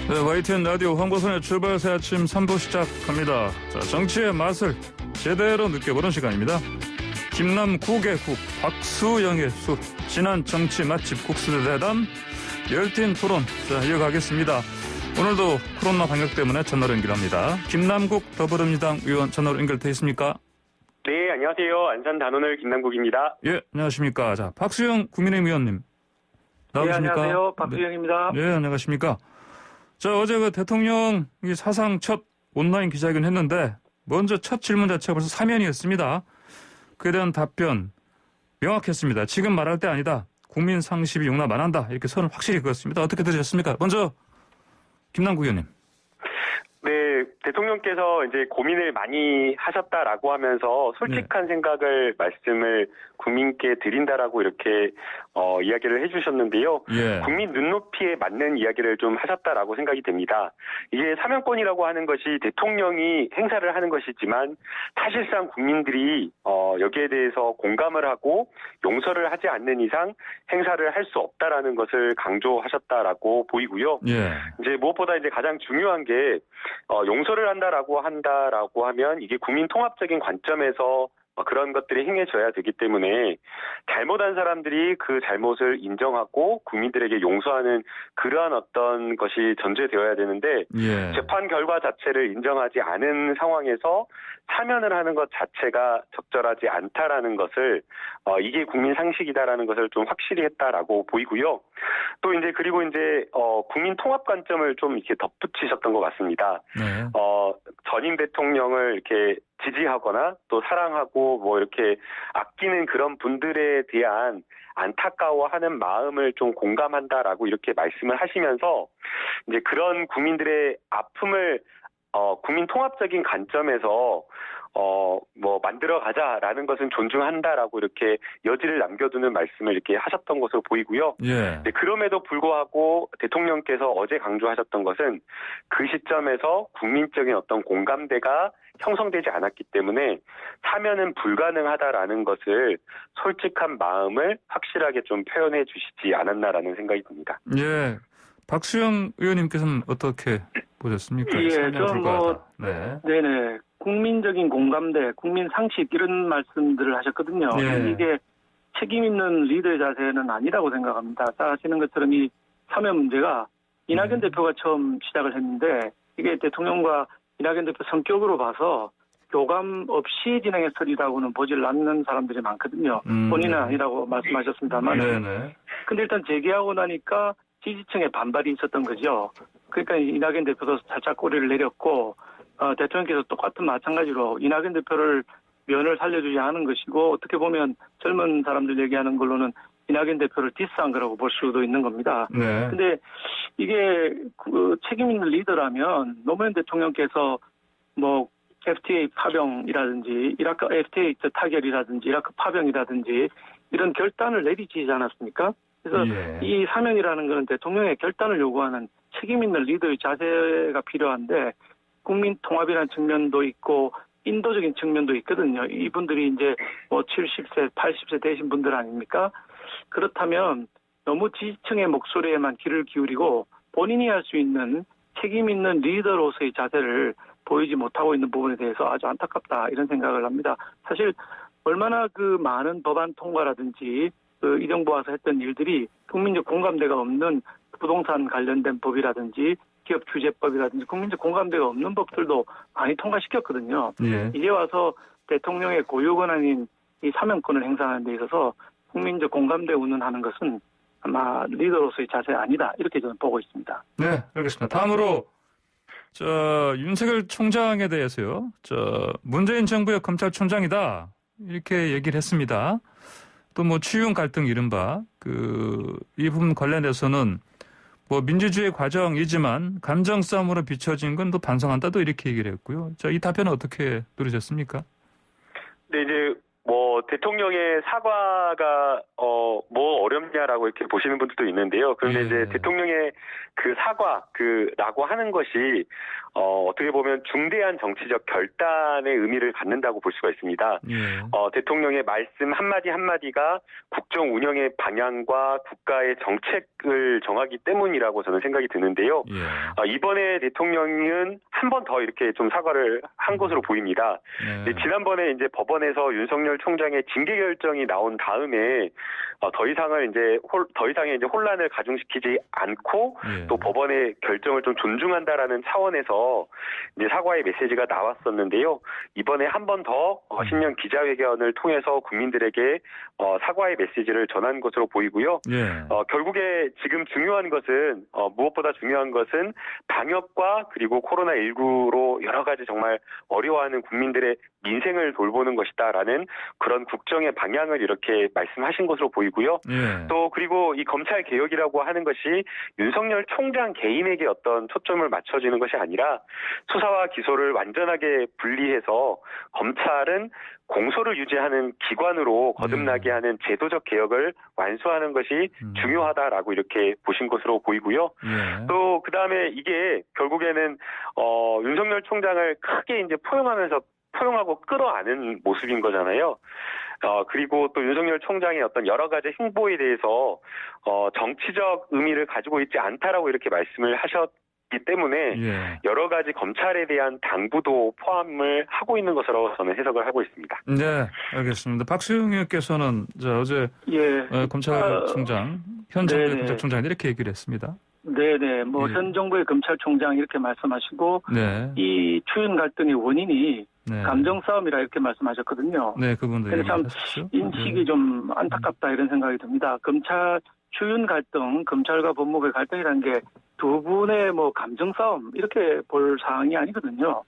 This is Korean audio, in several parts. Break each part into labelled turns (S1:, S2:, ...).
S1: 네, YTN 라디오 황보선의 출발 새 아침 3부 시작합니다. 자, 정치의 맛을 제대로 느껴보는 시간입니다. 김남국의 국, 박수영의 수, 진한 정치 맛집 국수대담 열띤 토론, 자, 이어가겠습니다. 오늘도 코로나 방역 때문에 전화로 연결합니다. 김남국 더불어민주당 의원 전화로 연결돼 있습니까?
S2: 네, 안녕하세요. 안산 단원을 김남국입니다.
S1: 예, 안녕하십니까. 자, 박수영 국민의힘 의원님 나오십니까?
S3: 네, 안녕하세요. 박수영입니다.
S1: 네, 안녕하십니까. 자, 어제 그 대통령이 사상 첫 온라인 기자회견 했는데 먼저 첫 질문 자체가 벌써 사면이었습니다. 그에 대한 답변 명확했습니다. 지금 말할 때 아니다. 국민 상식이 용납 안 한다. 이렇게 선을 확실히 그었습니다. 어떻게 들으셨습니까? 먼저 김남국 의원님.
S2: 네, 대통령께서 이제 고민을 많이 하셨다라고 하면서 솔직한 생각을 말씀을 국민께 드린다라고 이렇게 이야기를 해주셨는데요.
S1: 예.
S2: 국민 눈높이에 맞는 이야기를 좀 하셨다라고 생각이 됩니다. 이게 사면권이라고 하는 것이 대통령이 행사를 하는 것이지만 사실상 국민들이 여기에 대해서 공감을 하고 용서를 하지 않는 이상 행사를 할 수 없다라는 것을 강조하셨다라고 보이고요.
S1: 예.
S2: 이제 무엇보다 이제 가장 중요한 게 용서를 한다라고 하면 이게 국민 통합적인 관점에서 그런 것들이 행해져야 되기 때문에 잘못한 사람들이 그 잘못을 인정하고 국민들에게 용서하는 그러한 어떤 것이 전제되어야 되는데
S1: 예.
S2: 재판 결과 자체를 인정하지 않은 상황에서 사면을 하는 것 자체가 적절하지 않다라는 것을 이게 국민 상식이다라는 것을 좀 확실히 했다라고 보이고요. 또 이제 그리고 이제 국민 통합 관점을 좀 이렇게 덧붙이셨던 것 같습니다.
S1: 네.
S2: 전임 대통령을 이렇게 지지하거나 또 사랑하고 뭐 이렇게 아끼는 그런 분들에 대한 안타까워하는 마음을 좀 공감한다라고 이렇게 말씀을 하시면서 이제 그런 국민들의 아픔을 국민 통합적인 관점에서 뭐 만들어가자라는 것은 존중한다라고 이렇게 여지를 남겨두는 말씀을 이렇게 하셨던 것으로 보이고요.
S1: 예.
S2: 네, 그럼에도 불구하고 대통령께서 어제 강조하셨던 것은 그 시점에서 국민적인 어떤 공감대가 형성되지 않았기 때문에 사면은 불가능하다라는 것을 솔직한 마음을 확실하게 좀 표현해 주시지 않았나라는 생각이 듭니다.
S1: 예. 박수영 의원님께서는 어떻게 보셨습니까?
S3: 예,
S1: 사면
S3: 좀
S1: 불가하다. 네.
S3: 네네. 국민적인 공감대, 국민 상식 이런 말씀들을 하셨거든요.
S1: 예.
S3: 이게 책임 있는 리더의 자세는 아니라고 생각합니다. 잘 아시는 것처럼 이 사면 문제가 이낙연 대표가 처음 시작을 했는데 이게 대통령과 이낙연 대표 성격으로 봐서 교감 없이 진행했을 리라고는 보질 않는 사람들이 많거든요. 본인은 아니라고 말씀하셨습니다만.
S1: 네네.
S3: 근데 일단 재개하고 나니까 지지층의 반발이 있었던 거죠. 그러니까 이낙연 대표도 살짝 꼬리를 내렸고 대통령께서 똑같은 마찬가지로 이낙연 대표를 면을 살려주지 않은 것이고 어떻게 보면 젊은 사람들 얘기하는 걸로는 이낙연 대표를 디스한 거라고 볼 수도 있는 겁니다.
S1: 네.
S3: 근데 이게 그 책임 있는 리더라면 노무현 대통령께서 뭐 FTA 파병이라든지 이라크 FTA 타결이라든지 이라크 파병이라든지 이런 결단을 내리지 않았습니까? 그래서
S1: 예.
S3: 이 사면이라는 것은 대통령의 결단을 요구하는 책임 있는 리더의 자세가 필요한데 국민 통합이라는 측면도 있고 인도적인 측면도 있거든요. 이분들이 이제 뭐 70세, 80세 되신 분들 아닙니까? 그렇다면 너무 지지층의 목소리에만 귀를 기울이고 본인이 할 수 있는 책임 있는 리더로서의 자세를 보이지 못하고 있는 부분에 대해서 아주 안타깝다 이런 생각을 합니다. 사실 얼마나 그 많은 법안 통과라든지 이 정부 와서 했던 일들이 국민적 공감대가 없는 부동산 관련된 법이라든지 기업 규제법이라든지 국민적 공감대가 없는 법들도 많이 통과시켰거든요.
S1: 예.
S3: 이제 와서 대통령의 고유 권한인 이 사면권을 행사하는 데 있어서 국민적 공감대 운운하는 것은 아마 리더로서의 자세 아니다 이렇게 저는 보고 있습니다.
S1: 네, 알겠습니다. 다음으로 윤석열 총장에 대해서요. 문재인 정부의 검찰총장이다 이렇게 얘기를 했습니다. 또 뭐 추윤 갈등 이른바 이 부분 관련해서는 뭐 민주주의 과정이지만 감정 싸움으로 비춰진 건 또 반성한다도 이렇게 얘기를 했고요. 자, 이 답변은 어떻게 들으셨습니까?
S2: 네, 이제 뭐 대통령의 사과가 뭐 어렵냐라고 이렇게 보시는 분들도 있는데요. 그런데
S1: 예.
S2: 이제 대통령의 그 사과 라고 하는 것이 어떻게 보면 중대한 정치적 결단의 의미를 갖는다고 볼 수가 있습니다.
S1: 예.
S2: 대통령의 말씀 한마디 한마디가 국정 운영의 방향과 국가의 정책을 정하기 때문이라고 저는 생각이 드는데요.
S1: 예.
S2: 이번에 대통령은 한 번 더 이렇게 좀 사과를 한 것으로 보입니다.
S1: 네.
S2: 네, 지난번에 이제 법원에서 윤석열 총장의 징계 결정이 나온 다음에 더 이상의 이제 혼란을 가중시키지 않고
S1: 예.
S2: 또 법원의 결정을 좀 존중한다라는 차원에서 이제 사과의 메시지가 나왔었는데요. 이번에 한 번 더 신년 기자회견을 통해서 국민들에게 사과의 메시지를 전한 것으로 보이고요.
S1: 예.
S2: 결국에 지금 중요한 것은 무엇보다 중요한 것은 방역과 그리고 코로나19로 여러 가지 정말 어려워하는 국민들의 민생을 돌보는 것이다라는 그런 국정의 방향을 이렇게 말씀하신 것으로 보이고요.
S1: 예.
S2: 또 그리고 이 검찰 개혁이라고 하는 것이 윤석열 총장 개인에게 어떤 초점을 맞춰지는 것이 아니라 수사와 기소를 완전하게 분리해서 검찰은 공소를 유지하는 기관으로 거듭나게 하는 제도적 개혁을 완수하는 것이 중요하다라고 이렇게 보신 것으로 보이고요.
S1: 예.
S2: 또 그다음에 이게 결국에는 윤석열 총장을 크게 이제 포용하고 끌어안은 모습인 거잖아요. 그리고 또 윤석열 총장의 어떤 여러 가지 행보에 대해서 정치적 의미를 가지고 있지 않다라고 이렇게 말씀을 하셨기 때문에
S1: 예.
S2: 여러 가지 검찰에 대한 당부도 포함을 하고 있는 것으로 저는 해석을 하고 있습니다.
S1: 네, 알겠습니다. 박수영 의원께서는 어제
S3: 예.
S1: 검찰총장, 현 정부의
S3: 네네.
S1: 검찰총장이 이렇게 얘기를 했습니다.
S3: 네네. 뭐
S1: 예.
S3: 현 정부의 검찰총장 이렇게 말씀하시고
S1: 네.
S3: 이 추윤 갈등의 원인이
S1: 네.
S3: 감정 싸움이라 이렇게 말씀하셨거든요.
S1: 네, 그분도
S3: 근데 참
S1: 얘기하셨죠.
S3: 인식이 좀 안타깝다 이런 생각이 듭니다. 추윤 갈등, 검찰과 법무부의 갈등이라는 게 두 분의 뭐 감정 싸움 이렇게 볼 사항이 아니거든요.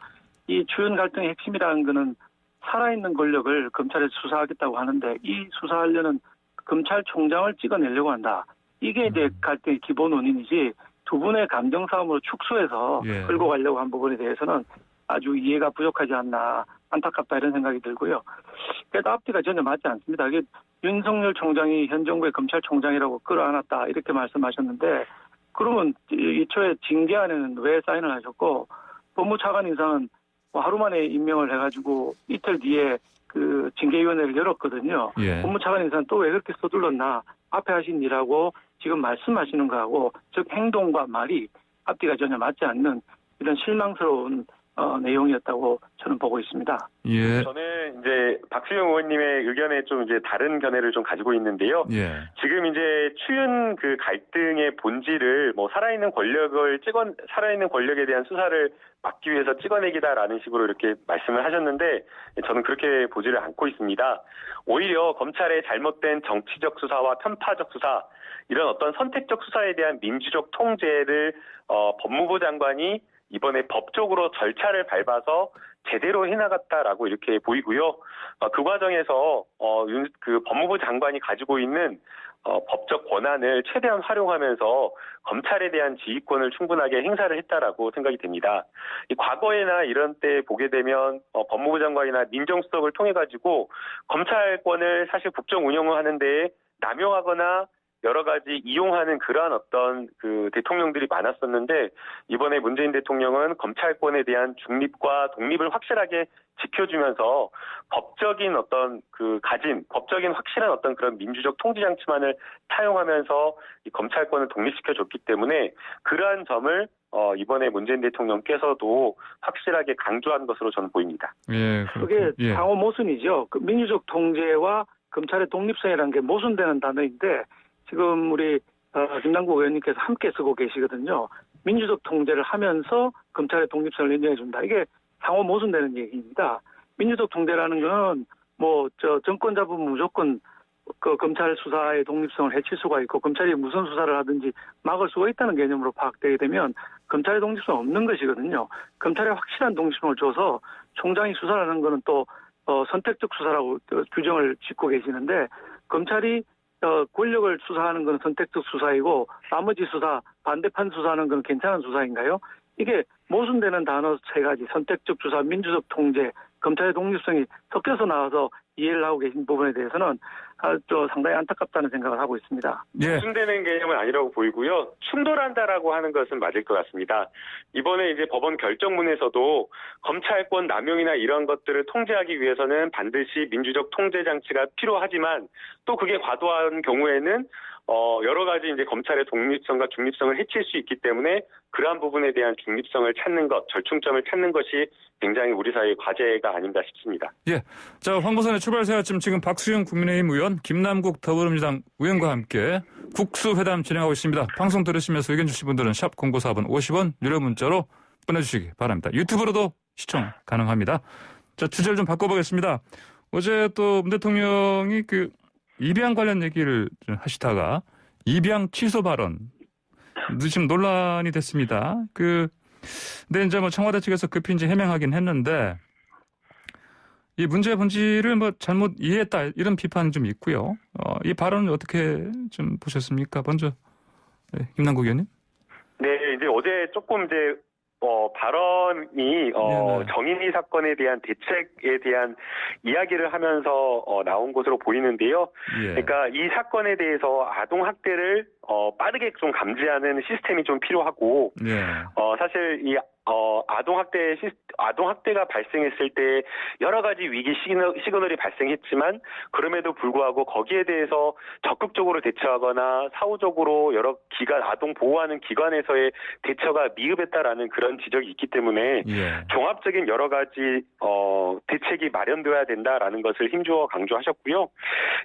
S3: 이 추윤 갈등의 핵심이라는 거는 살아있는 권력을 검찰에서 수사하겠다고 하는데 이 수사하려는 검찰총장을 찍어내려고 한다. 이게 이제 갈등의 기본 원인이지 두 분의 감정 싸움으로 축소해서
S1: 예.
S3: 끌고 가려고 한 부분에 대해서는 아주 이해가 부족하지 않나 안타깝다 이런 생각이 들고요. 그래도 앞뒤가 전혀 맞지 않습니다. 이게 윤석열 총장이 현 정부의 검찰총장이라고 끌어안았다 이렇게 말씀하셨는데 그러면 이초에 징계안에는 왜 사인을 하셨고 법무차관 인사는 뭐 하루 만에 임명을 해가지고 이틀 뒤에 그 징계위원회를 열었거든요.
S1: 예.
S3: 법무차관 인사는 또 왜 그렇게 서둘렀나 앞에 하신 일하고 지금 말씀하시는 거하고 즉 행동과 말이 앞뒤가 전혀 맞지 않는 이런 실망스러운 내용이었다고 저는 보고 있습니다.
S1: 예.
S2: 저는 이제 박수영 의원님의 의견에 좀 이제 다른 견해를 좀 가지고 있는데요.
S1: 예.
S2: 지금 이제 추윤 그 갈등의 본질을 뭐 살아있는 권력에 대한 수사를 막기 위해서 찍어내기다라는 식으로 이렇게 말씀을 하셨는데 저는 그렇게 보지를 않고 있습니다. 오히려 검찰의 잘못된 정치적 수사와 편파적 수사 이런 어떤 선택적 수사에 대한 민주적 통제를 법무부 장관이 이번에 법적으로 절차를 밟아서 제대로 해나갔다라고 이렇게 보이고요. 그 과정에서 그 법무부 장관이 가지고 있는 법적 권한을 최대한 활용하면서 검찰에 대한 지휘권을 충분하게 행사를 했다라고 생각이 됩니다. 과거에나 이런 때 보게 되면 법무부 장관이나 민정수석을 통해 가지고 검찰권을 사실 국정 운영을 하는데 남용하거나 여러 가지 이용하는 그러한 어떤 그 대통령들이 많았었는데 이번에 문재인 대통령은 검찰권에 대한 중립과 독립을 확실하게 지켜주면서 법적인 확실한 어떤 그런 민주적 통제 장치만을 사용하면서 이 검찰권을 독립시켜줬기 때문에 그러한 점을 이번에 문재인 대통령께서도 확실하게 강조한 것으로 저는 보입니다.
S1: 예.
S3: 그게
S1: 예.
S3: 상호 모순이죠. 그 민주적 통제와 검찰의 독립성이라는 게 모순되는 단어인데 지금 우리 김남국 의원님께서 함께 쓰고 계시거든요. 민주적 통제를 하면서 검찰의 독립성을 인정해준다. 이게 상호 모순되는 얘기입니다. 민주적 통제라는 거는 정권 잡으면 무조건 그 검찰 수사의 독립성을 해칠 수가 있고 검찰이 무슨 수사를 하든지 막을 수가 있다는 개념으로 파악되게 되면 검찰의 독립성 없는 것이거든요. 검찰에 확실한 독립성을 줘서 총장이 수사를 하는 거는 또 선택적 수사라고 규정을 짓고 계시는데 검찰이 권력을 수사하는 건 선택적 수사이고 나머지 수사, 반대판 수사하는 건 괜찮은 수사인가요? 이게 모순되는 단어 세 가지, 선택적 수사, 민주적 통제, 검찰의 독립성이 섞여서 나와서 이해를 하고 계신 부분에 대해서는 또 상당히 안타깝다는 생각을 하고 있습니다.
S1: 예.
S2: 충돌되는 개념은 아니라고 보이고요. 충돌한다라고 하는 것은 맞을 것 같습니다. 이번에 이제 법원 결정문에서도 검찰권 남용이나 이런 것들을 통제하기 위해서는 반드시 민주적 통제 장치가 필요하지만 또 그게 과도한 경우에는 여러 가지 이제 검찰의 독립성과 중립성을 해칠 수 있기 때문에 그러한 부분에 대한 중립성을 찾는 것, 절충점을 찾는 것이 굉장히 우리 사회의 과제가 아닌가 싶습니다.
S1: 예. 자, 황보선의 출발새아침 지금 박수영 국민의힘 의원, 김남국 더불어민주당 의원과 함께 국수회담 진행하고 있습니다. 방송 들으시면서 의견 주신 분들은 샵 0945번 50원 유료 문자로 보내주시기 바랍니다. 유튜브로도 시청 가능합니다. 자, 주제를 좀 바꿔보겠습니다. 어제 또 문 대통령이 그 입양 관련 얘기를 좀 하시다가 입양 취소 발언 지금 논란이 됐습니다. 근데 이제 뭐 청와대 측에서 급히 이제 해명하긴 했는데 이 문제의 본질을 뭐 잘못 이해했다 이런 비판이 좀 있고요. 이 발언은 어떻게 좀 보셨습니까? 먼저 김남국 의원님.
S2: 네, 이제 어제 조금 이제 발언이 정인이 사건에 대한 대책에 대한 이야기를 하면서 나온 것으로 보이는데요.
S1: 예.
S2: 그러니까 이 사건에 대해서 아동 학대를 빠르게 좀 감지하는 시스템이 좀 필요하고
S1: 예.
S2: 사실 이 아동 학대가 발생했을 때 여러 가지 위기 시그널이 발생했지만 그럼에도 불구하고 거기에 대해서 적극적으로 대처하거나 사후적으로 여러 기관 아동 보호하는 기관에서의 대처가 미흡했다라는 그런 지적이 있기 때문에
S1: 예.
S2: 종합적인 여러 가지 대책이 마련되어야 된다라는 것을 힘주어 강조하셨고요.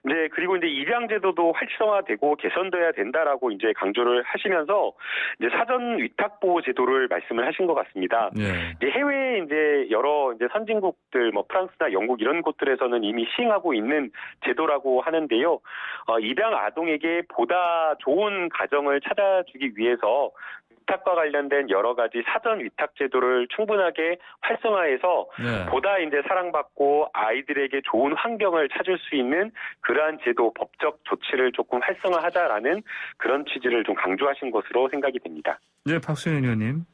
S2: 이제 그리고 이제 입양 제도도 활성화되고 개선돼야 된다라고 이제 강조를 하시면서 이제 사전 위탁 보호 제도를 말씀을 하신 것 같습니다.
S1: 예.
S2: 이제 해외에 이제 여러 이제 선진국들 뭐 프랑스나 영국 이런 곳들에서는 이미 시행하고 있는 제도라고 하는데요. 입양 아동에게 보다 좋은 가정을 찾아주기 위해서 위탁과 관련된 여러 가지 사전 위탁 제도를 충분하게 활성화해서
S1: 네.
S2: 보다 이제 사랑받고 아이들에게 좋은 환경을 찾을 수 있는 그러한 제도, 법적 조치를 조금 활성화하자라는 그런 취지를 좀 강조하신 것으로 생각이 됩니다.
S1: 네, 박수현 의원님.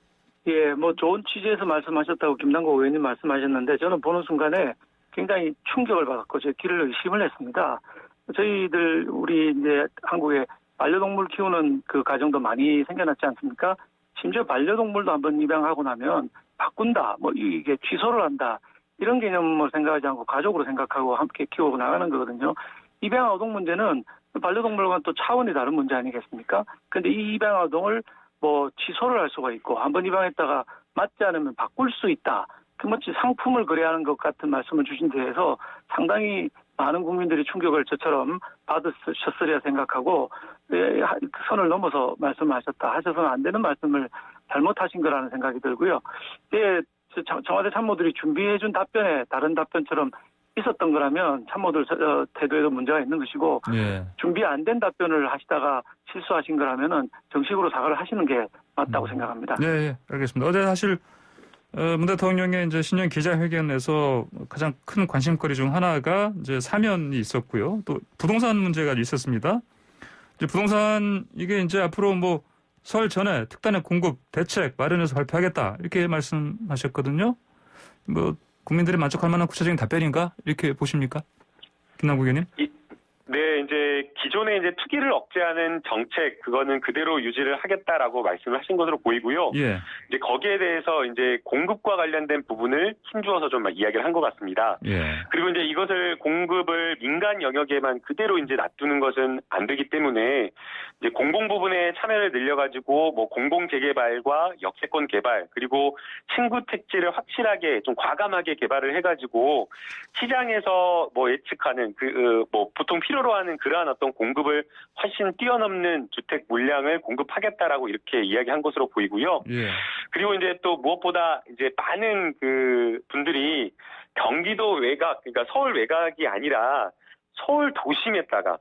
S3: 예, 뭐 좋은 취지에서 말씀하셨다고 김남국 의원님 말씀하셨는데 저는 보는 순간에 굉장히 충격을 받았고 제 귀를 의심을 했습니다. 저희들 우리 이제 한국에 반려동물 키우는 그 가정도 많이 생겨났지 않습니까? 심지어 반려동물도 한번 입양하고 나면 바꾼다, 뭐 이게 취소를 한다 이런 개념을 생각하지 않고 가족으로 생각하고 함께 키우고 나가는 거거든요. 입양 아동 문제는 반려동물과는 또 차원이 다른 문제 아니겠습니까? 근데 이 입양 아동을 뭐 취소를 할 수가 있고 한번 입양했다가 맞지 않으면 바꿀 수 있다. 그 마치 상품을 거래하는 것 같은 말씀을 주신 데에서 상당히 많은 국민들이 충격을 저처럼 받으셨으리라 생각하고 선을 넘어서 말씀하셨다 하셔서는 안 되는 말씀을 잘못하신 거라는 생각이 들고요. 청와대 참모들이 준비해준 답변에 다른 답변처럼 있었던 거라면 참모들 태도에도 문제가 있는 것이고
S1: 예.
S3: 준비 안 된 답변을 하시다가 실수하신 거라면은 정식으로 사과를 하시는 게 맞다고 생각합니다.
S1: 네, 예, 알겠습니다. 어제 사실 문 대통령의 이제 신년 기자회견에서 가장 큰 관심거리 중 하나가 이제 사면이 있었고요. 또 부동산 문제가 있었습니다. 이제 부동산 이게 이제 앞으로 뭐 설 전에 특단의 공급 대책 마련해서 발표하겠다 이렇게 말씀하셨거든요. 뭐 국민들이 만족할 만한 구체적인 답변인가 이렇게 보십니까, 김남국 의원님?
S2: 네, 이제 기존에 이제 투기를 억제하는 정책 그거는 그대로 유지를 하겠다라고 말씀을 하신 것으로 보이고요.
S1: 예.
S2: 이제 거기에 대해서 이제 공급과 관련된 부분을 힘주어서 좀 이야기를 한 것 같습니다.
S1: 예.
S2: 그리고 이제 이것을 공급을 민간 영역에만 그대로 이제 놔두는 것은 안 되기 때문에 이제 공공 부분에 참여를 늘려가지고 뭐 공공 재개발과 역세권 개발 그리고 신구 택지를 확실하게 좀 과감하게 개발을 해가지고 시장에서 뭐 예측하는 뭐 보통 필요로 하는 그러한 어떤 공급을 훨씬 뛰어넘는 주택 물량을 공급하겠다라고 이렇게 이야기한 것으로 보이고요.
S1: 예.
S2: 그리고 이제 또 무엇보다 이제 많은 그 분들이 경기도 외곽, 그러니까 서울 외곽이 아니라 서울 도심에다가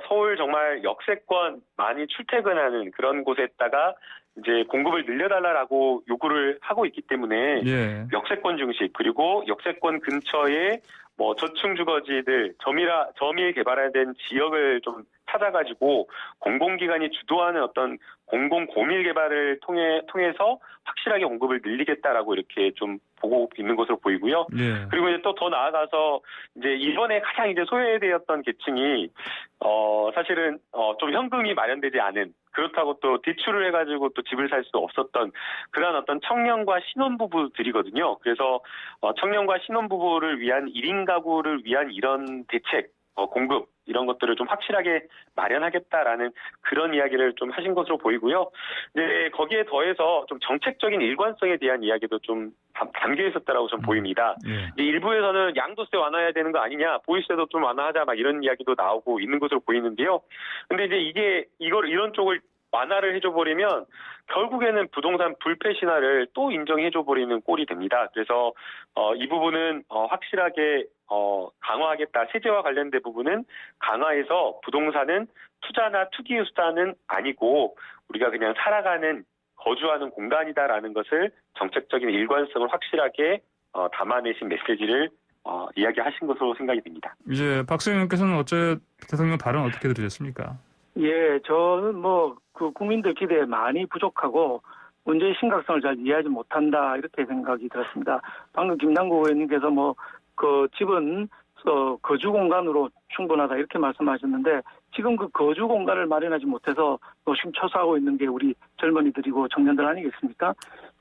S2: 서울 정말 역세권 많이 출퇴근하는 그런 곳에다가 이제 공급을 늘려달라고 요구를 하고 있기 때문에
S1: 예.
S2: 역세권 중심 그리고 역세권 근처에 뭐 저층 주거지들 점일 개발해야 된 지역을 좀 찾아가지고 공공기관이 주도하는 어떤 공공 고밀 개발을 통해서 확실하게 공급을 늘리겠다라고 이렇게 좀 보고 있는 것으로 보이고요.
S1: 예.
S2: 그리고 이제 또 더 나아가서 이제 이번에 가장 이제 소외되었던 계층이 사실은 좀 현금이 마련되지 않은, 그렇다고 또 대출을 해가지고 또 집을 살 수 없었던 그런 어떤 청년과 신혼부부들이거든요. 그래서 청년과 신혼부부를 위한 1인 가구를 위한 이런 대책, 공급 이런 것들을 좀 확실하게 마련하겠다라는 그런 이야기를 좀 하신 것으로 보이고요. 이제 거기에 더해서 좀 정책적인 일관성에 대한 이야기도 좀 담겨 있었다라고 좀 보입니다.
S1: 예.
S2: 이제 일부에서는 양도세 완화해야 되는 거 아니냐, 보유세도 좀 완화하자, 막 이런 이야기도 나오고 있는 것으로 보이는데요. 근데 이제 이런 쪽을 완화를 해줘 버리면 결국에는 부동산 불패 신화를 또 인정해줘 버리는 꼴이 됩니다. 그래서 이 부분은 확실하게 강화하겠다. 세제와 관련된 부분은 강화해서 부동산은 투자나 투기 수단은 아니고 우리가 그냥 살아가는, 거주하는 공간이다라는 것을 정책적인 일관성을 확실하게 담아내신 메시지를 이야기하신 것으로 생각이 됩니다.
S1: 이제 박수영 의원께서는 어제 대통령 발언 어떻게 들으셨습니까?
S3: 예, 저는 그 국민들 기대에 많이 부족하고 문제의 심각성을 잘 이해하지 못한다, 이렇게 생각이 들었습니다. 방금 김남국 의원님께서 그 집은 거주 공간으로 충분하다 이렇게 말씀하셨는데, 지금 그 거주 공간을 마련하지 못해서 노심초사하고 있는 게 우리 젊은이들이고 청년들 아니겠습니까?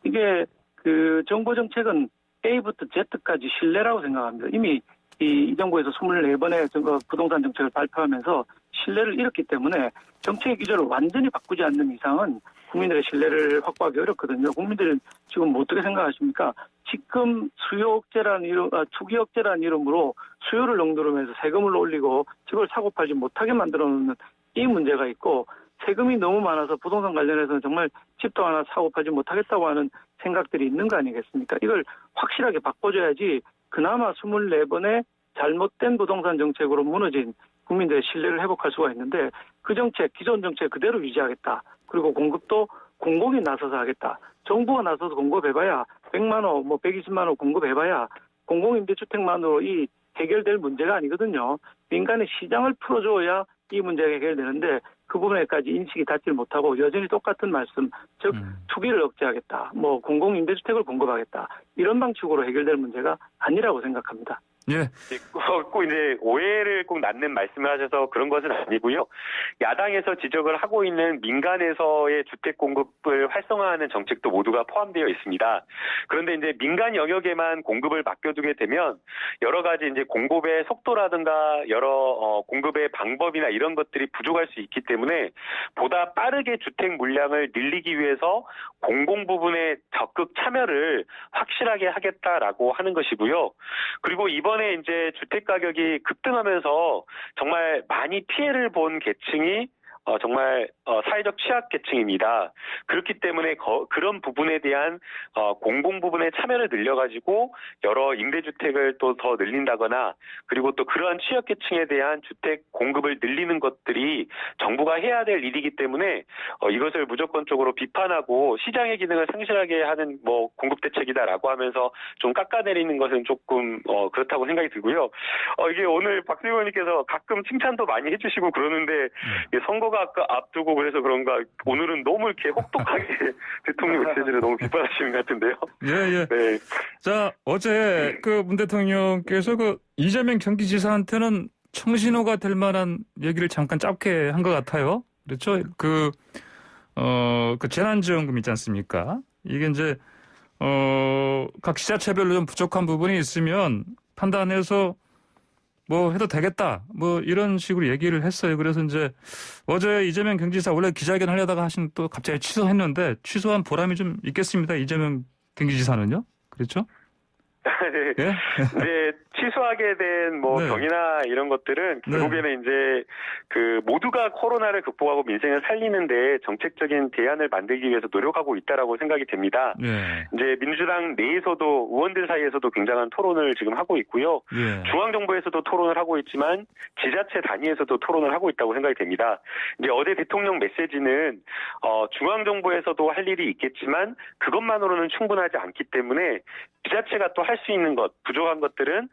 S3: 이게 그 정부 정책은 A부터 Z까지 신뢰라고 생각합니다. 이미 이 정부에서 24번의 부동산 정책을 발표하면서 신뢰를 잃었기 때문에 정책 기조를 완전히 바꾸지 않는 이상은 국민들의 신뢰를 확보하기 어렵거든요. 국민들은 지금 어떻게 생각하십니까? 지금 투기 억제라는 이름으로 수요를 농도르면서 세금을 올리고 집을 사고 팔지 못하게 만들어 놓는 이 문제가 있고, 세금이 너무 많아서 부동산 관련해서는 정말 집도 하나 사고 팔지 못하겠다고 하는 생각들이 있는 거 아니겠습니까? 이걸 확실하게 바꿔줘야지 그나마 24번의 잘못된 부동산 정책으로 무너진 국민들의 신뢰를 회복할 수가 있는데, 그 정책, 기존 정책 그대로 유지하겠다. 그리고 공급도 공공이 나서서 하겠다. 정부가 나서서 공급해봐야 100만 원, 120만 원 공급해봐야 공공임대주택만으로 이 해결될 문제가 아니거든요. 민간의 시장을 풀어줘야 이 문제가 해결되는데, 그 부분에까지 인식이 닿지 못하고 여전히 똑같은 말씀, 즉 투기를 억제하겠다, 공공임대주택을 공급하겠다, 이런 방식으로 해결될 문제가 아니라고 생각합니다.
S1: 예.
S2: 꼭 이제 오해를 꼭 낳는 말씀을 하셔서 그런 것은 아니고요. 야당에서 지적을 하고 있는 민간에서의 주택 공급을 활성화하는 정책도 모두가 포함되어 있습니다. 그런데 이제 민간 영역에만 공급을 맡겨두게 되면 여러 가지 이제 공급의 속도라든가 여러 공급의 방법이나 이런 것들이 부족할 수 있기 때문에 보다 빠르게 주택 물량을 늘리기 위해서 공공 부분의 적극 참여를 확실하게 하겠다라고 하는 것이고요. 그리고 이번에 이제 주택 가격이 급등하면서 정말 많이 피해를 본 계층이 정말 사회적 취약 계층입니다. 그렇기 때문에 그런 부분에 대한 공공 부분의 참여를 늘려가지고 여러 임대주택을 또 더 늘린다거나, 그리고 또 그러한 취약 계층에 대한 주택 공급을 늘리는 것들이 정부가 해야 될 일이기 때문에 이것을 무조건적으로 비판하고 시장의 기능을 상실하게 하는 공급 대책이다라고 하면서 좀 깎아내리는 것은 조금 그렇다고 생각이 들고요. 이게 오늘 박수영 의원님께서 가끔 칭찬도 많이 해주시고 그러는데 선거가 아까 앞두고 그래서 그런가 오늘은 너무 이렇게 혹독하게 대통령 메시지를 너무 비판하시는 것 같은데요.
S1: 예.
S2: 네.
S1: 자, 어제 그 문 대통령께서 그 이재명 경기지사한테는 청신호가 될 만한 얘기를 잠깐 짧게 한 것 같아요. 그렇죠? 그 재난지원금 있지 않습니까? 이게 이제 각 지자체별로 좀 부족한 부분이 있으면 판단해서 해도 되겠다. 이런 식으로 얘기를 했어요. 그래서 이제 어제 이재명 경기지사 원래 기자회견 하려다가 또 갑자기 취소했는데 취소한 보람이 좀 있겠습니다. 이재명 경기지사는요. 그렇죠?
S2: 네.
S1: 예?
S2: 이제 취소하게 된
S1: 네.
S2: 병이나 이런 것들은 결국에는 이제 모두가 코로나를 극복하고 민생을 살리는데 정책적인 대안을 만들기 위해서 노력하고 있다라고 생각이 됩니다.
S1: 예.
S2: 이제 민주당 내에서도 의원들 사이에서도 굉장한 토론을 지금 하고 있고요.
S1: 예.
S2: 중앙정부에서도 토론을 하고 있지만 지자체 단위에서도 토론을 하고 있다고 생각이 됩니다. 이제 어제 대통령 메시지는 중앙정부에서도 할 일이 있겠지만 그것만으로는 충분하지 않기 때문에 지자체가 또 할 할 수 있는 것, 부족한 것들은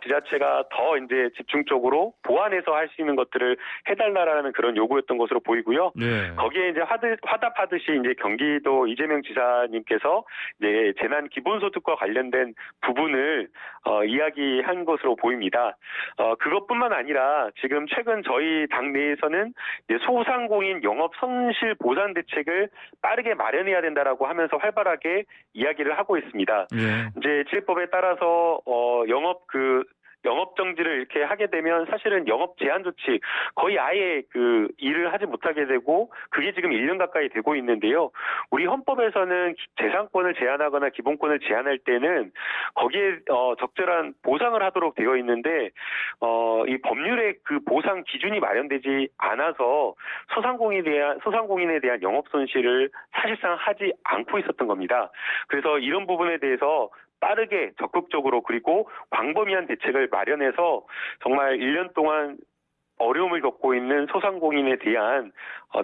S2: 지자체가 더 이제 집중적으로 보완해서 할 수 있는 것들을 해달라라는 그런 요구였던 것으로 보이고요.
S1: 네.
S2: 거기에 이제 화답하듯이 이제 경기도 이재명 지사님께서 이제 재난 기본소득과 관련된 부분을 이야기한 것으로 보입니다. 그것뿐만 아니라 지금 최근 저희 당 내에서는 이제 소상공인 영업 손실 보상 대책을 빠르게 마련해야 된다라고 하면서 활발하게 이야기를 하고 있습니다.
S1: 예.
S2: 이제 지회법에 따라서 영업 정지를 이렇게 하게 되면 사실은 영업 제한 조치 거의 아예 그 일을 하지 못하게 되고 그게 지금 1년 가까이 되고 있는데요. 우리 헌법에서는 재산권을 제한하거나 기본권을 제한할 때는 거기에 적절한 보상을 하도록 되어 있는데 이 법률에 그 보상 기준이 마련되지 않아서 소상공인에 대한 영업 손실을 사실상 하지 않고 있었던 겁니다. 그래서 이런 부분에 대해서 빠르게 적극적으로 그리고 광범위한 대책을 마련해서 정말 1년 동안 어려움을 겪고 있는 소상공인에 대한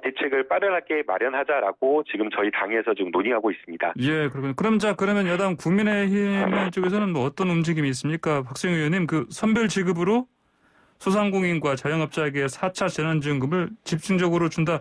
S2: 대책을 빠르게 마련하자라고 지금 저희 당에서 지금 논의하고 있습니다.
S1: 예, 그렇군요. 그러면 여당 국민의힘 쪽에서는 뭐 어떤 움직임이 있습니까? 박수영 의원님, 그 선별 지급으로 소상공인과 자영업자에게 4차 재난지원금을 집중적으로 준다.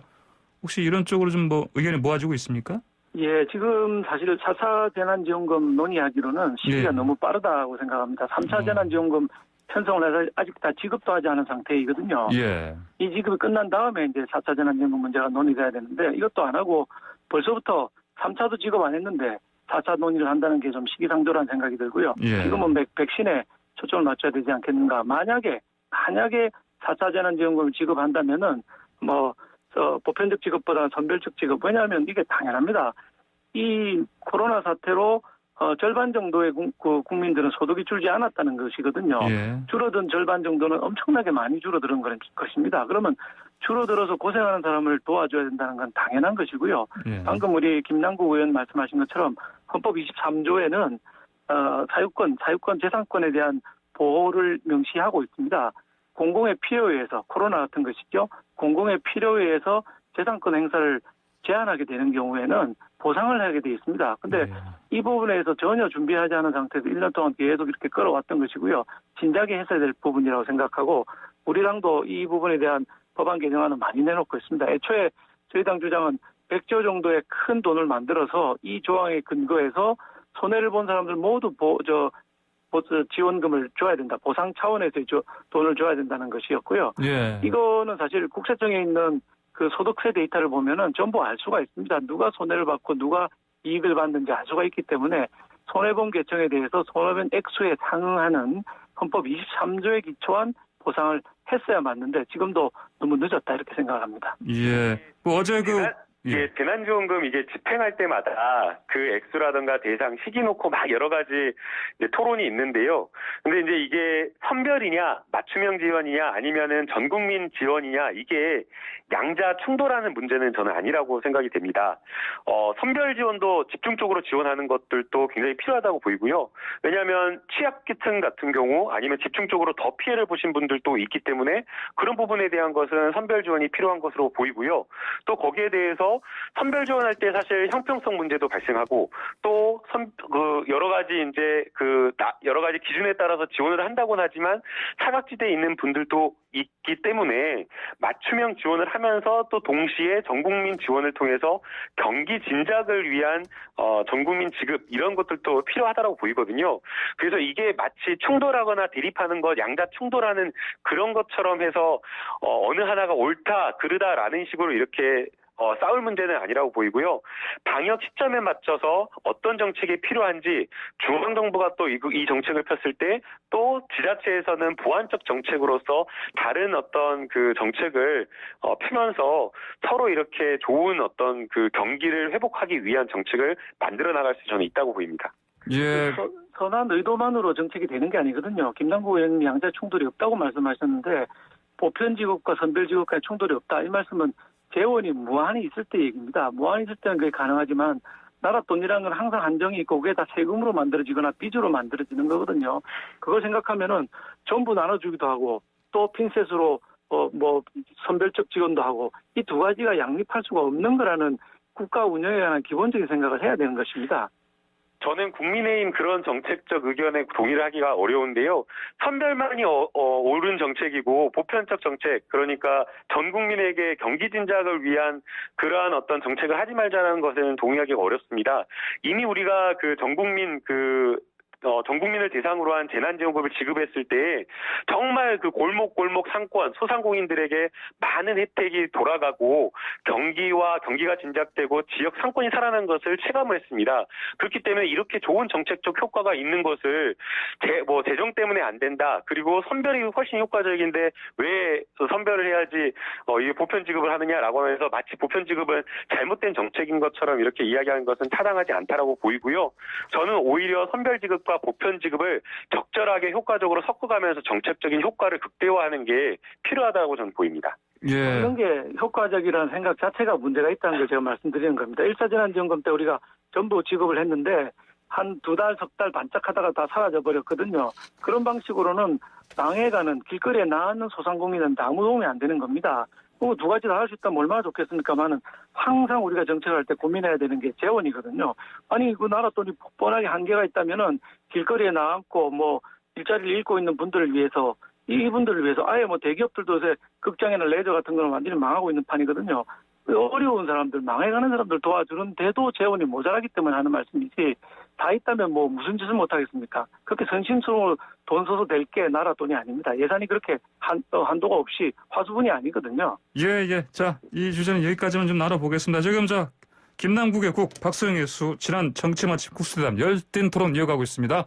S1: 혹시 이런 쪽으로 좀 뭐 의견이 모아지고 있습니까?
S3: 예, 지금 사실 4차 재난지원금 논의하기로는 시기가
S1: 예.
S3: 너무 빠르다고 생각합니다. 3차 재난지원금 편성을 해서 아직 다 지급도 하지 않은 상태이거든요.
S1: 예.
S3: 이 지급이 끝난 다음에 이제 4차 재난지원금 문제가 논의돼야 되는데 이것도 안 하고 벌써부터 3차도 지급 안 했는데 4차 논의를 한다는 게 좀 시기상조라는 생각이 들고요.
S1: 예.
S3: 지금은 백신에 초점을 맞춰야 되지 않겠는가. 만약에 4차 재난지원금을 지급한다면은 보편적 지급보다는 선별적 지급. 왜냐하면 이게 당연합니다. 이 코로나 사태로 절반 정도의 국민들은 소득이 줄지 않았다는 것이거든요.
S1: 예.
S3: 줄어든 절반 정도는 엄청나게 많이 줄어드는 것입니다. 그러면 줄어들어서 고생하는 사람을 도와줘야 된다는 건 당연한 것이고요.
S1: 예.
S3: 방금 우리 김남국 의원 말씀하신 것처럼 헌법 23조에는 사유권, 재산권에 대한 보호를 명시하고 있습니다. 공공의 필요에 의해서 코로나 같은 것이죠. 공공의 필요에 의해서 재산권 행사를 제한하게 되는 경우에는 보상을 하게 되어 있습니다. 근데
S1: 예.
S3: 이 부분에서 전혀 준비하지 않은 상태에서 1년 동안 계속 이렇게 끌어왔던 것이고요. 진작에 했어야 될 부분이라고 생각하고 우리 당도 이 부분에 대한 법안 개정안은 많이 내놓고 있습니다. 애초에 저희 당 주장은 100조 정도의 큰 돈을 만들어서 이 조항에 근거해서 손해를 본 사람들 모두 지원금을 줘야 된다. 보상 차원에서 돈을 줘야 된다는 것이었고요.
S1: 예.
S3: 이거는 사실 국세청에 있는 그 소득세 데이터를 보면은 전부 알 수가 있습니다. 누가 손해를 받고 누가 이익을 받는지 알 수가 있기 때문에 손해본 계층에 대해서 손해본 액수에 상응하는 헌법 23조에 기초한 보상을 했어야 맞는데 지금도 너무 늦었다 이렇게 생각합니다.
S1: 예. 어제
S2: 재난지원금 이게 집행할 때마다 그 액수라든가 대상 시기 놓고 막 여러 가지 이제 토론이 있는데요. 근데 이제 이게 선별이냐, 맞춤형 지원이냐, 아니면은 전국민 지원이냐, 이게 양자 충돌하는 문제는 저는 아니라고 생각이 됩니다. 선별 지원도 집중적으로 지원하는 것들도 굉장히 필요하다고 보이고요. 왜냐하면 취약계층 같은 경우 아니면 집중적으로 더 피해를 보신 분들도 있기 때문에 그런 부분에 대한 것은 선별 지원이 필요한 것으로 보이고요. 또 거기에 대해서 선별 지원할 때 사실 형평성 문제도 발생하고 또 여러 가지 여러 가지 기준에 따라서 지원을 한다고는 하지만 사각지대에 있는 분들도 있기 때문에 맞춤형 지원을 하면서 또 동시에 전국민 지원을 통해서 경기 진작을 위한 전국민 지급 이런 것들도 필요하다고 보이거든요. 그래서 이게 마치 충돌하거나 대립하는 것, 양자 충돌하는 그런 것처럼 해서 어느 하나가 옳다, 그르다라는 식으로 이렇게 싸울 문제는 아니라고 보이고요. 방역 시점에 맞춰서 어떤 정책이 필요한지 중앙정부가 또 이 정책을 폈을 때 또 지자체에서는 보완적 정책으로서 다른 어떤 그 정책을 펴면서 서로 이렇게 좋은 어떤 그 경기를 회복하기 위한 정책을 만들어 나갈 수 저는 있다고 보입니다.
S1: 예.
S3: 선한 의도만으로 정책이 되는 게 아니거든요. 김남국 의원님이 양자 충돌이 없다고 말씀하셨는데 보편지급과 선별지급 간에 충돌이 없다. 이 말씀은 재원이 무한히 있을 때 얘기입니다. 무한히 있을 때는 그게 가능하지만 나라 돈이라는 건 항상 한정이 있고 그게 다 세금으로 만들어지거나 빚으로 만들어지는 거거든요. 그걸 생각하면은 전부 나눠주기도 하고 또 핀셋으로 선별적 지원도 하고 이 두 가지가 양립할 수가 없는 거라는 국가 운영에 관한 기본적인 생각을 해야 되는 것입니다.
S2: 저는 국민의힘 그런 정책적 의견에 동의를 하기가 어려운데요. 선별만이 옳은 정책이고 보편적 정책, 그러니까 전 국민에게 경기 진작을 위한 그러한 어떤 정책을 하지 말자는 것에는 동의하기가 어렵습니다. 이미 우리가 전 국민을 대상으로 한 재난지원금을 지급했을 때 정말 그 골목골목 상권, 소상공인들에게 많은 혜택이 돌아가고 경기가 진작되고 지역 상권이 살아난 것을 체감을 했습니다. 그렇기 때문에 이렇게 좋은 정책적 효과가 있는 것을 재정 때문에 안 된다. 그리고 선별이 훨씬 효과적인데 왜 선별을 해야지 이게 보편 지급을 하느냐라고 하면서 마치 보편 지급은 잘못된 정책인 것처럼 이렇게 이야기하는 것은 타당하지 않다라고 보이고요. 저는 오히려 선별 지급과 보편 지급을 적절하게 효과적으로 섞어가면서 정책적인 효과를 극대화하는 게 필요하다고 저는 보입니다.
S1: 예.
S3: 이런 게 효과적이라는 생각 자체가 문제가 있다는 걸 제가 말씀드리는 겁니다. 1차 재난지원금 때 우리가 전부 지급을 했는데 한 2달, 석 달 반짝하다가 다 사라져버렸거든요. 그런 방식으로는 망해가는 길거리에 나앉는 소상공인은 아무 도움이 안 되는 겁니다. 그 두 가지 다 할 수 있다면 얼마나 좋겠습니까만은 항상 우리가 정책을 할 때 고민해야 되는 게 재원이거든요. 아니 그 나라 돈이 뻔하게 한계가 있다면은 길거리에 나앉고 일자리를 잃고 있는 분들을 위해서 이분들을 위해서 아예 대기업들도 요새 극장이나 레저 같은 거는 완전히 망하고 있는 판이거든요. 어려운 사람들, 망해가는 사람들 도와주는데도 재원이 모자라기 때문에 하는 말씀이지 다 있다면 무슨 짓을 못하겠습니까? 그렇게 선심성으로 돈 써도 될 게 나라 돈이 아닙니다. 예산이 그렇게 한도가 없이 화수분이 아니거든요.
S1: 예. 자, 이 주제는 여기까지만 좀 나눠보겠습니다. 지금 김남국의 국, 박수영의 수, 지난 정치마치 국수대담 열띤 토론 이어가고 있습니다.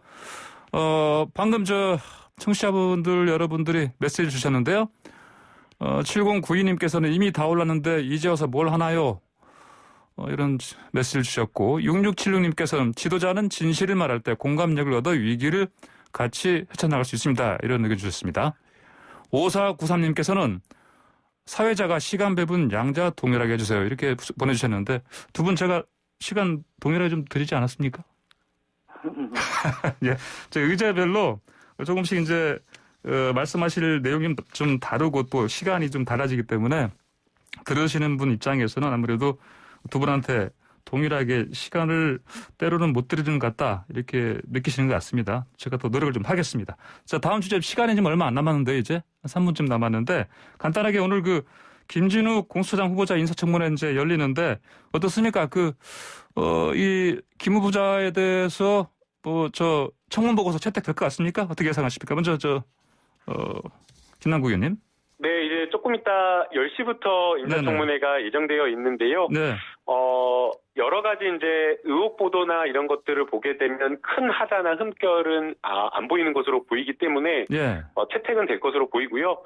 S1: 방금 청취자분들 여러분들이 메시지 주셨는데요. 7092님께서는 이미 다 올랐는데 이제 와서 뭘 하나요? 이런 메시지를 주셨고 6676님께서는 지도자는 진실을 말할 때 공감력을 얻어 위기를 같이 헤쳐나갈 수 있습니다. 이런 의견 주셨습니다. 5493님께서는 사회자가 시간 배분 양자 동일하게 해주세요. 이렇게 보내주셨는데 두 분 제가 시간 동일하게 좀 드리지 않았습니까? 예, 의제별로 조금씩 이제 말씀하실 내용이 좀 다르고 또 시간이 좀 달라지기 때문에 들으시는 분 입장에서는 아무래도 두 분한테 동일하게 시간을 때로는 못 드리는 것 같다 이렇게 느끼시는 것 같습니다. 제가 더 노력을 좀 하겠습니다. 자, 다음 주제 시간이 좀 얼마 안 남았는데 이제 3분쯤 남았는데 간단하게 오늘 김진욱 공수처장 후보자 인사청문회 이제 열리는데 어떻습니까? 이 김 후보자에 대해서 청문 보고서 채택될 것 같습니까? 어떻게 예상하십니까? 먼저 김남국 의원님.
S2: 네, 이제 조금 이따 10시부터 인사청문회가 예정되어 있는데요.
S1: 네.
S2: 여러 가지 이제 의혹 보도나 이런 것들을 보게 되면 큰 하자나 흠결은 안 보이는 것으로 보이기 때문에
S1: 예.
S2: 채택은 될 것으로 보이고요.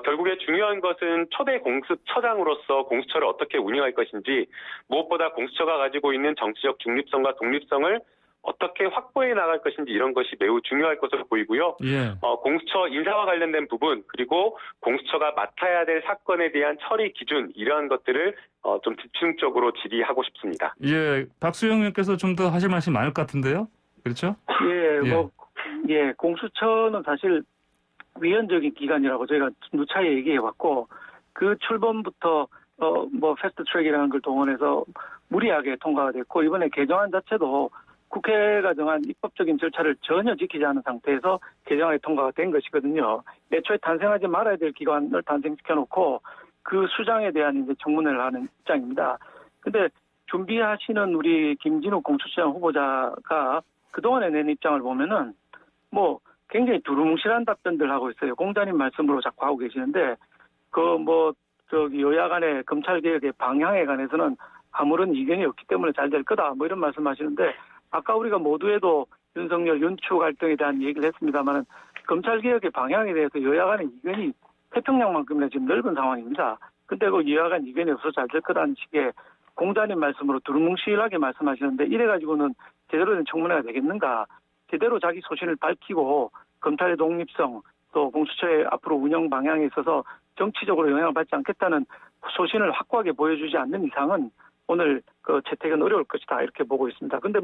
S2: 결국에 중요한 것은 초대 공수처장으로서 공수처를 어떻게 운영할 것인지 무엇보다 공수처가 가지고 있는 정치적 중립성과 독립성을 어떻게 확보해 나갈 것인지 이런 것이 매우 중요할 것으로 보이고요.
S1: 예.
S2: 공수처 인사와 관련된 부분 그리고 공수처가 맡아야 될 사건에 대한 처리 기준 이러한 것들을 좀 집중적으로 질의하고 싶습니다.
S1: 예, 박수영 의원께서 좀 더 하실 말씀이 많을 것 같은데요. 그렇죠?
S3: 공수처는 사실 위헌적인 기관이라고 저희가 누차게 얘기해왔고 그 출범부터 패스트 트랙이라는 걸 동원해서 무리하게 통과가 됐고 이번에 개정안 자체도 국회가 정한 입법적인 절차를 전혀 지키지 않은 상태에서 개정안이 통과가 된 것이거든요. 애초에 탄생하지 말아야 될 기관을 탄생시켜놓고 그 수장에 대한 이제 청문회를 하는 입장입니다. 근데 준비하시는 우리 김진욱 공수처장 후보자가 그동안에 낸 입장을 보면은 굉장히 두루뭉실한 답변들 하고 있어요. 공자님 말씀으로 자꾸 하고 계시는데 여야 간의 검찰개혁의 방향에 관해서는 아무런 이견이 없기 때문에 잘 될 거다. 이런 말씀하시는데 아까 우리가 모두에도 윤석열, 윤추 갈등에 대한 얘기를 했습니다만 검찰개혁의 방향에 대해서 여야 간의 이견이 태평양만큼이나 지금 넓은 상황입니다. 근데 여야 간 이견이 없어서 잘 될 거라는 식의 공자님 말씀으로 두루뭉실하게 말씀하시는데 이래가지고는 제대로 된 청문회가 되겠는가. 제대로 자기 소신을 밝히고 검찰의 독립성 또 공수처의 앞으로 운영 방향에 있어서 정치적으로 영향을 받지 않겠다는 소신을 확고하게 보여주지 않는 이상은 오늘 채택은 어려울 것이다 이렇게 보고 있습니다. 근데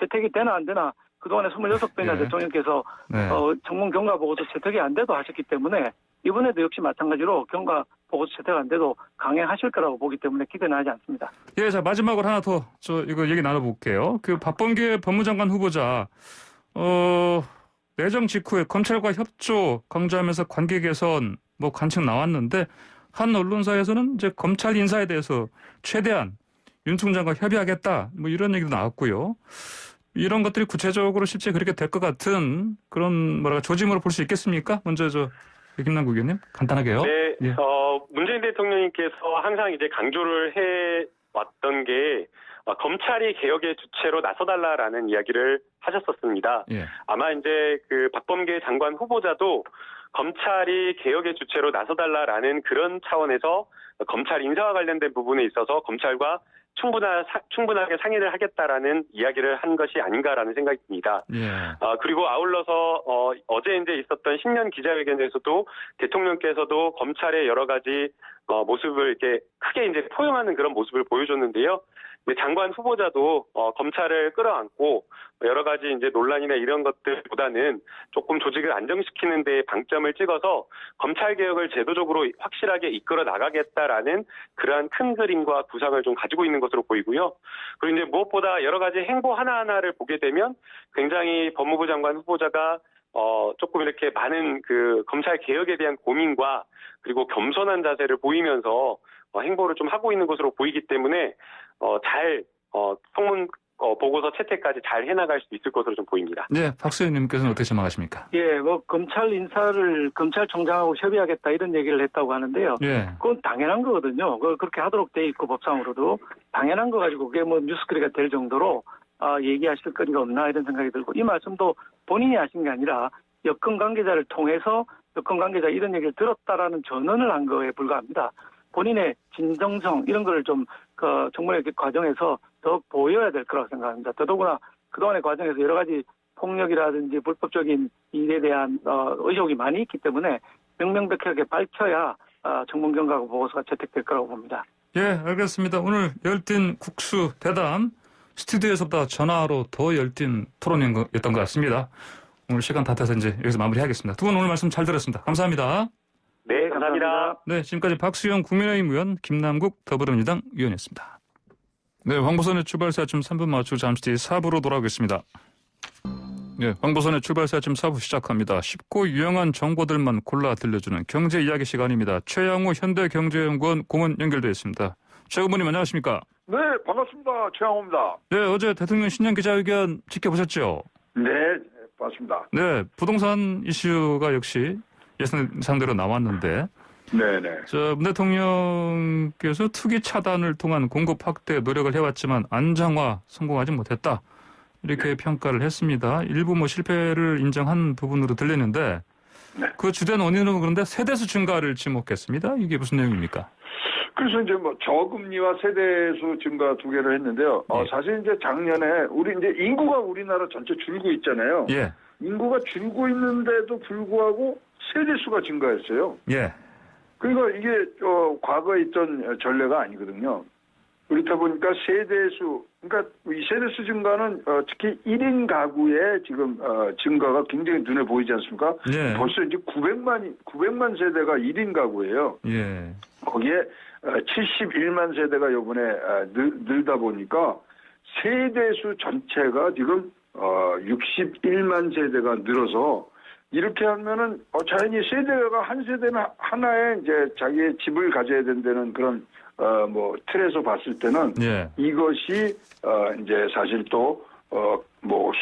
S3: 채택이 되나 안 되나 그동안에 26번이나
S1: 네.
S3: 대통령께서
S1: 네.
S3: 청문 경과 보고서 채택이 안 돼도 하셨기 때문에 이번에도 역시 마찬가지로 경과 보고서 채택한데도 강행하실 거라고 보기 때문에 기대는 하지 않습니다.
S1: 예, 자 마지막으로 하나 더 이거 얘기 나눠볼게요. 그 박범계 법무장관 후보자 내정 직후에 검찰과 협조 강조하면서 관계 개선 관측 나왔는데 한 언론사에서는 이제 검찰 인사에 대해서 최대한 윤 총장과 협의하겠다 이런 얘기도 나왔고요. 이런 것들이 구체적으로 실제 그렇게 될 것 같은 그런 조짐으로 볼 수 있겠습니까? 먼저 김남국 의원님 간단하게요.
S2: 네,
S1: 예.
S2: 문재인 대통령님께서 항상 이제 강조를 해 왔던 게 검찰이 개혁의 주체로 나서달라라는 이야기를 하셨었습니다.
S1: 예.
S2: 아마 이제 그 박범계 장관 후보자도 검찰이 개혁의 주체로 나서달라라는 그런 차원에서 검찰 인사와 관련된 부분에 있어서 검찰과 충분하게 상의를 하겠다라는 이야기를 한 것이 아닌가라는 생각이 듭니다.
S1: 예.
S2: 그리고 아울러서 어제 이제 있었던 신년 기자회견에서도 대통령께서도 검찰의 여러 가지 모습을 이렇게 크게 이제 포용하는 그런 모습을 보여줬는데요. 장관 후보자도 검찰을 끌어안고 여러 가지 이제 논란이나 이런 것들보다는 조금 조직을 안정시키는 데 방점을 찍어서 검찰 개혁을 제도적으로 확실하게 이끌어 나가겠다라는 그러한 큰 그림과 구상을 좀 가지고 있는 것으로 보이고요. 그리고 이제 무엇보다 여러 가지 행보 하나하나를 보게 되면 굉장히 법무부 장관 후보자가 조금 이렇게 많은 그 검찰 개혁에 대한 고민과 그리고 겸손한 자세를 보이면서 행보를 좀 하고 있는 것으로 보이기 때문에 잘 성문 보고서 채택까지 잘 해나갈 수 있을 것으로 좀 보입니다.
S1: 네, 박수현님께서는 어떻게 전망하십니까?
S3: 예, 검찰 인사를 검찰총장하고 협의하겠다 이런 얘기를 했다고 하는데요.
S1: 예.
S3: 그건 당연한 거거든요. 그렇게 하도록 돼 있고 법상으로도 당연한 거 가지고 그게 뉴스거리가 될 정도로 얘기하실 거리가 없나 이런 생각이 들고 이 말씀도 본인이 하신 게 아니라 여권 관계자를 통해서 여권 관계자 이런 얘기를 들었다라는 전언을 한 거에 불과합니다. 본인의 진정성 이런 거를 좀 정말 과정에서 더 보여야 될 거라고 생각합니다. 더더구나 그동안의 과정에서 여러 가지 폭력이라든지 불법적인 일에 대한 의혹이 많이 있기 때문에 명명백백하게 밝혀야 정문경과 보고서가 채택될 거라고 봅니다.
S1: 예, 알겠습니다. 오늘 열띤 국수 대담 스튜디오에서보다 전화로 더 열띤 토론이었던 것 같습니다. 오늘 시간 다 돼서 이제 여기서 마무리하겠습니다. 두 분 오늘 말씀 잘 들었습니다. 감사합니다.
S2: 네, 감사합니다.
S1: 네, 지금까지 박수영 국민의힘 의원, 김남국 더불어민주당 의원이었습니다. 네, 황보선의 출발사 아침 3분 맞추고 잠시 뒤 4부로 돌아오겠습니다. 네, 황보선의 출발사 아침 4부 시작합니다. 쉽고 유용한 정보들만 골라 들려주는 경제 이야기 시간입니다. 최양호 현대경제연구원 고문 연결되어 있습니다. 최 고문님 안녕하십니까?
S4: 네, 반갑습니다. 최양호입니다.
S1: 네, 어제 대통령 신년 기자회견 지켜보셨죠?
S4: 네, 맞습니다.
S1: 네, 부동산 이슈가 역시 예상대로 나왔는데
S4: 네네.
S1: 문 대통령께서 투기 차단을 통한 공급 확대 노력을 해왔지만 안정화 성공하지 못했다. 이렇게 평가를 했습니다. 일부 실패를 인정한 부분으로 들리는데 그 주된 원인은 그런데 세대수 증가를 지목했습니다. 이게 무슨 내용입니까?
S4: 그래서 이제 저금리와 세대수 증가 두 개를 했는데요.
S1: 예.
S4: 사실 이제 작년에 이제 인구가 우리나라 전체 줄고 있잖아요.
S1: 예.
S4: 인구가 줄고 있는데도 불구하고 세대수가 증가했어요.
S1: 예.
S4: 그러니까 이게 과거에 있던 전례가 아니거든요. 그렇다 보니까 그러니까 이 세대수 증가는 특히 1인 가구의 지금 증가가 굉장히 눈에 보이지 않습니까?
S1: 예.
S4: 벌써 이제 900만 세대가 1인 가구예요.
S1: 예.
S4: 거기에 71만 세대가 이번에 늘다 보니까 세대수 전체가 지금 61만 세대가 늘어서 이렇게 하면은 자연히 세대가 한 세대는 하나의 이제 자기의 집을 가져야 된다는 그런 틀에서 봤을 때는
S1: 예.
S4: 이것이 이제 사실 또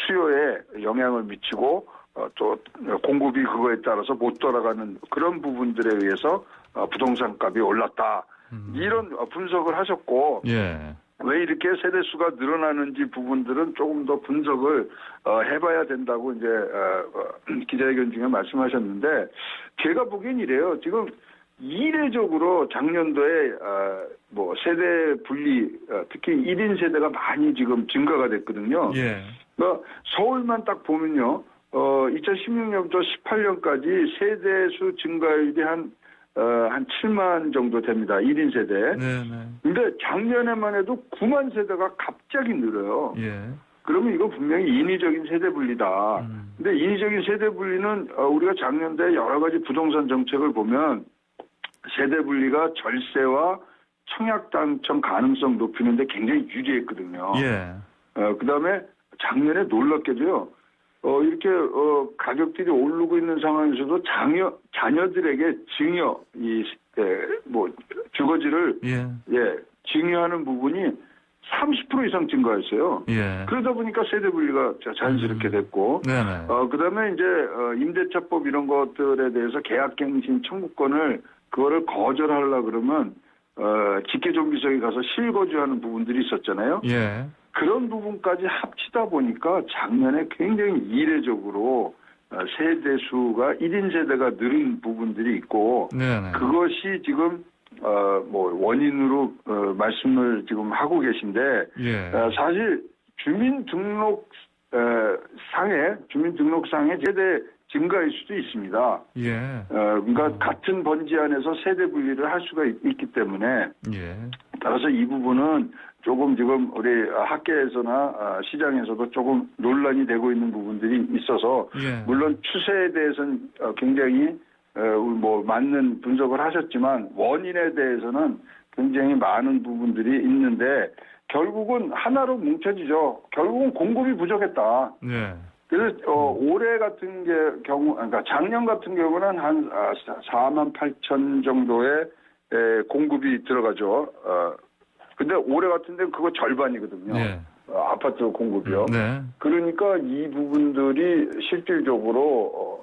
S4: 수요에 영향을 미치고 또 공급이 그거에 따라서 못 돌아가는 그런 부분들에 의해서 부동산 값이 올랐다. 이런 분석을 하셨고
S1: 예.
S4: 왜 이렇게 세대수가 늘어나는지 부분들은 조금 더 분석을 해봐야 된다고 이제 기자회견 중에 말씀하셨는데 제가 보기엔 이래요. 지금 이례적으로 작년도에 세대 분리 특히 1인 세대가 많이 지금 증가가 됐거든요.
S1: 예.
S4: 그러니까 서울만 딱 보면요. 2016년부터 18년까지 세대수 증가율이 한 7만 정도 됩니다. 1인 세대.
S1: 네네.
S4: 근데 작년에만 해도 9만 세대가 갑자기 늘어요.
S1: 예.
S4: 그러면 이거 분명히 인위적인 세대 분리다. 근데 인위적인 세대 분리는 우리가 작년도에 여러 가지 부동산 정책을 보면 세대 분리가 절세와 청약 당첨 가능성 높이는데 굉장히 유리했거든요.
S1: 예.
S4: 그다음에 작년에 놀랍게도요. 이렇게 가격들이 오르고 있는 상황에서도 자녀들에게 증여 주거지를 증여하는 부분이 30% 이상 증가했어요.
S1: 예.
S4: 그러다 보니까 세대 분리가 자연스럽게 됐고,
S1: 네네.
S4: 그다음에 이제 임대차법 이런 것들에 대해서 계약갱신 청구권을 그거를 거절하려 그러면 직계존비속에 가서 실거주하는 부분들이 있었잖아요.
S1: 예.
S4: 그런 부분까지 합치다 보니까 작년에 굉장히 이례적으로 세대 수가 1인 세대가 늘은 부분들이 있고,
S1: 네네.
S4: 그것이 지금 원인으로 말씀을 지금 하고 계신데,
S1: 예.
S4: 사실 주민등록상의 세대 증가일 수도 있습니다.
S1: 예.
S4: 그러니까 같은 번지 안에서 세대 분리를 할 수가 있기 때문에,
S1: 예.
S4: 따라서 이 부분은 조금 지금 우리 학계에서나 시장에서도 조금 논란이 되고 있는 부분들이 있어서,
S1: 예.
S4: 물론 추세에 대해서는 굉장히 맞는 분석을 하셨지만 원인에 대해서는 굉장히 많은 부분들이 있는데 결국은 하나로 뭉쳐지죠. 결국은 공급이 부족했다.
S1: 네.
S4: 그래서 올해 같은 경우, 그러니까 작년 같은 경우는 한 4만 8천 정도의 공급이 들어가죠. 근데 올해 같은 데는 그거 절반이거든요.
S1: 네.
S4: 아파트 공급이요.
S1: 네.
S4: 그러니까 이 부분들이 실질적으로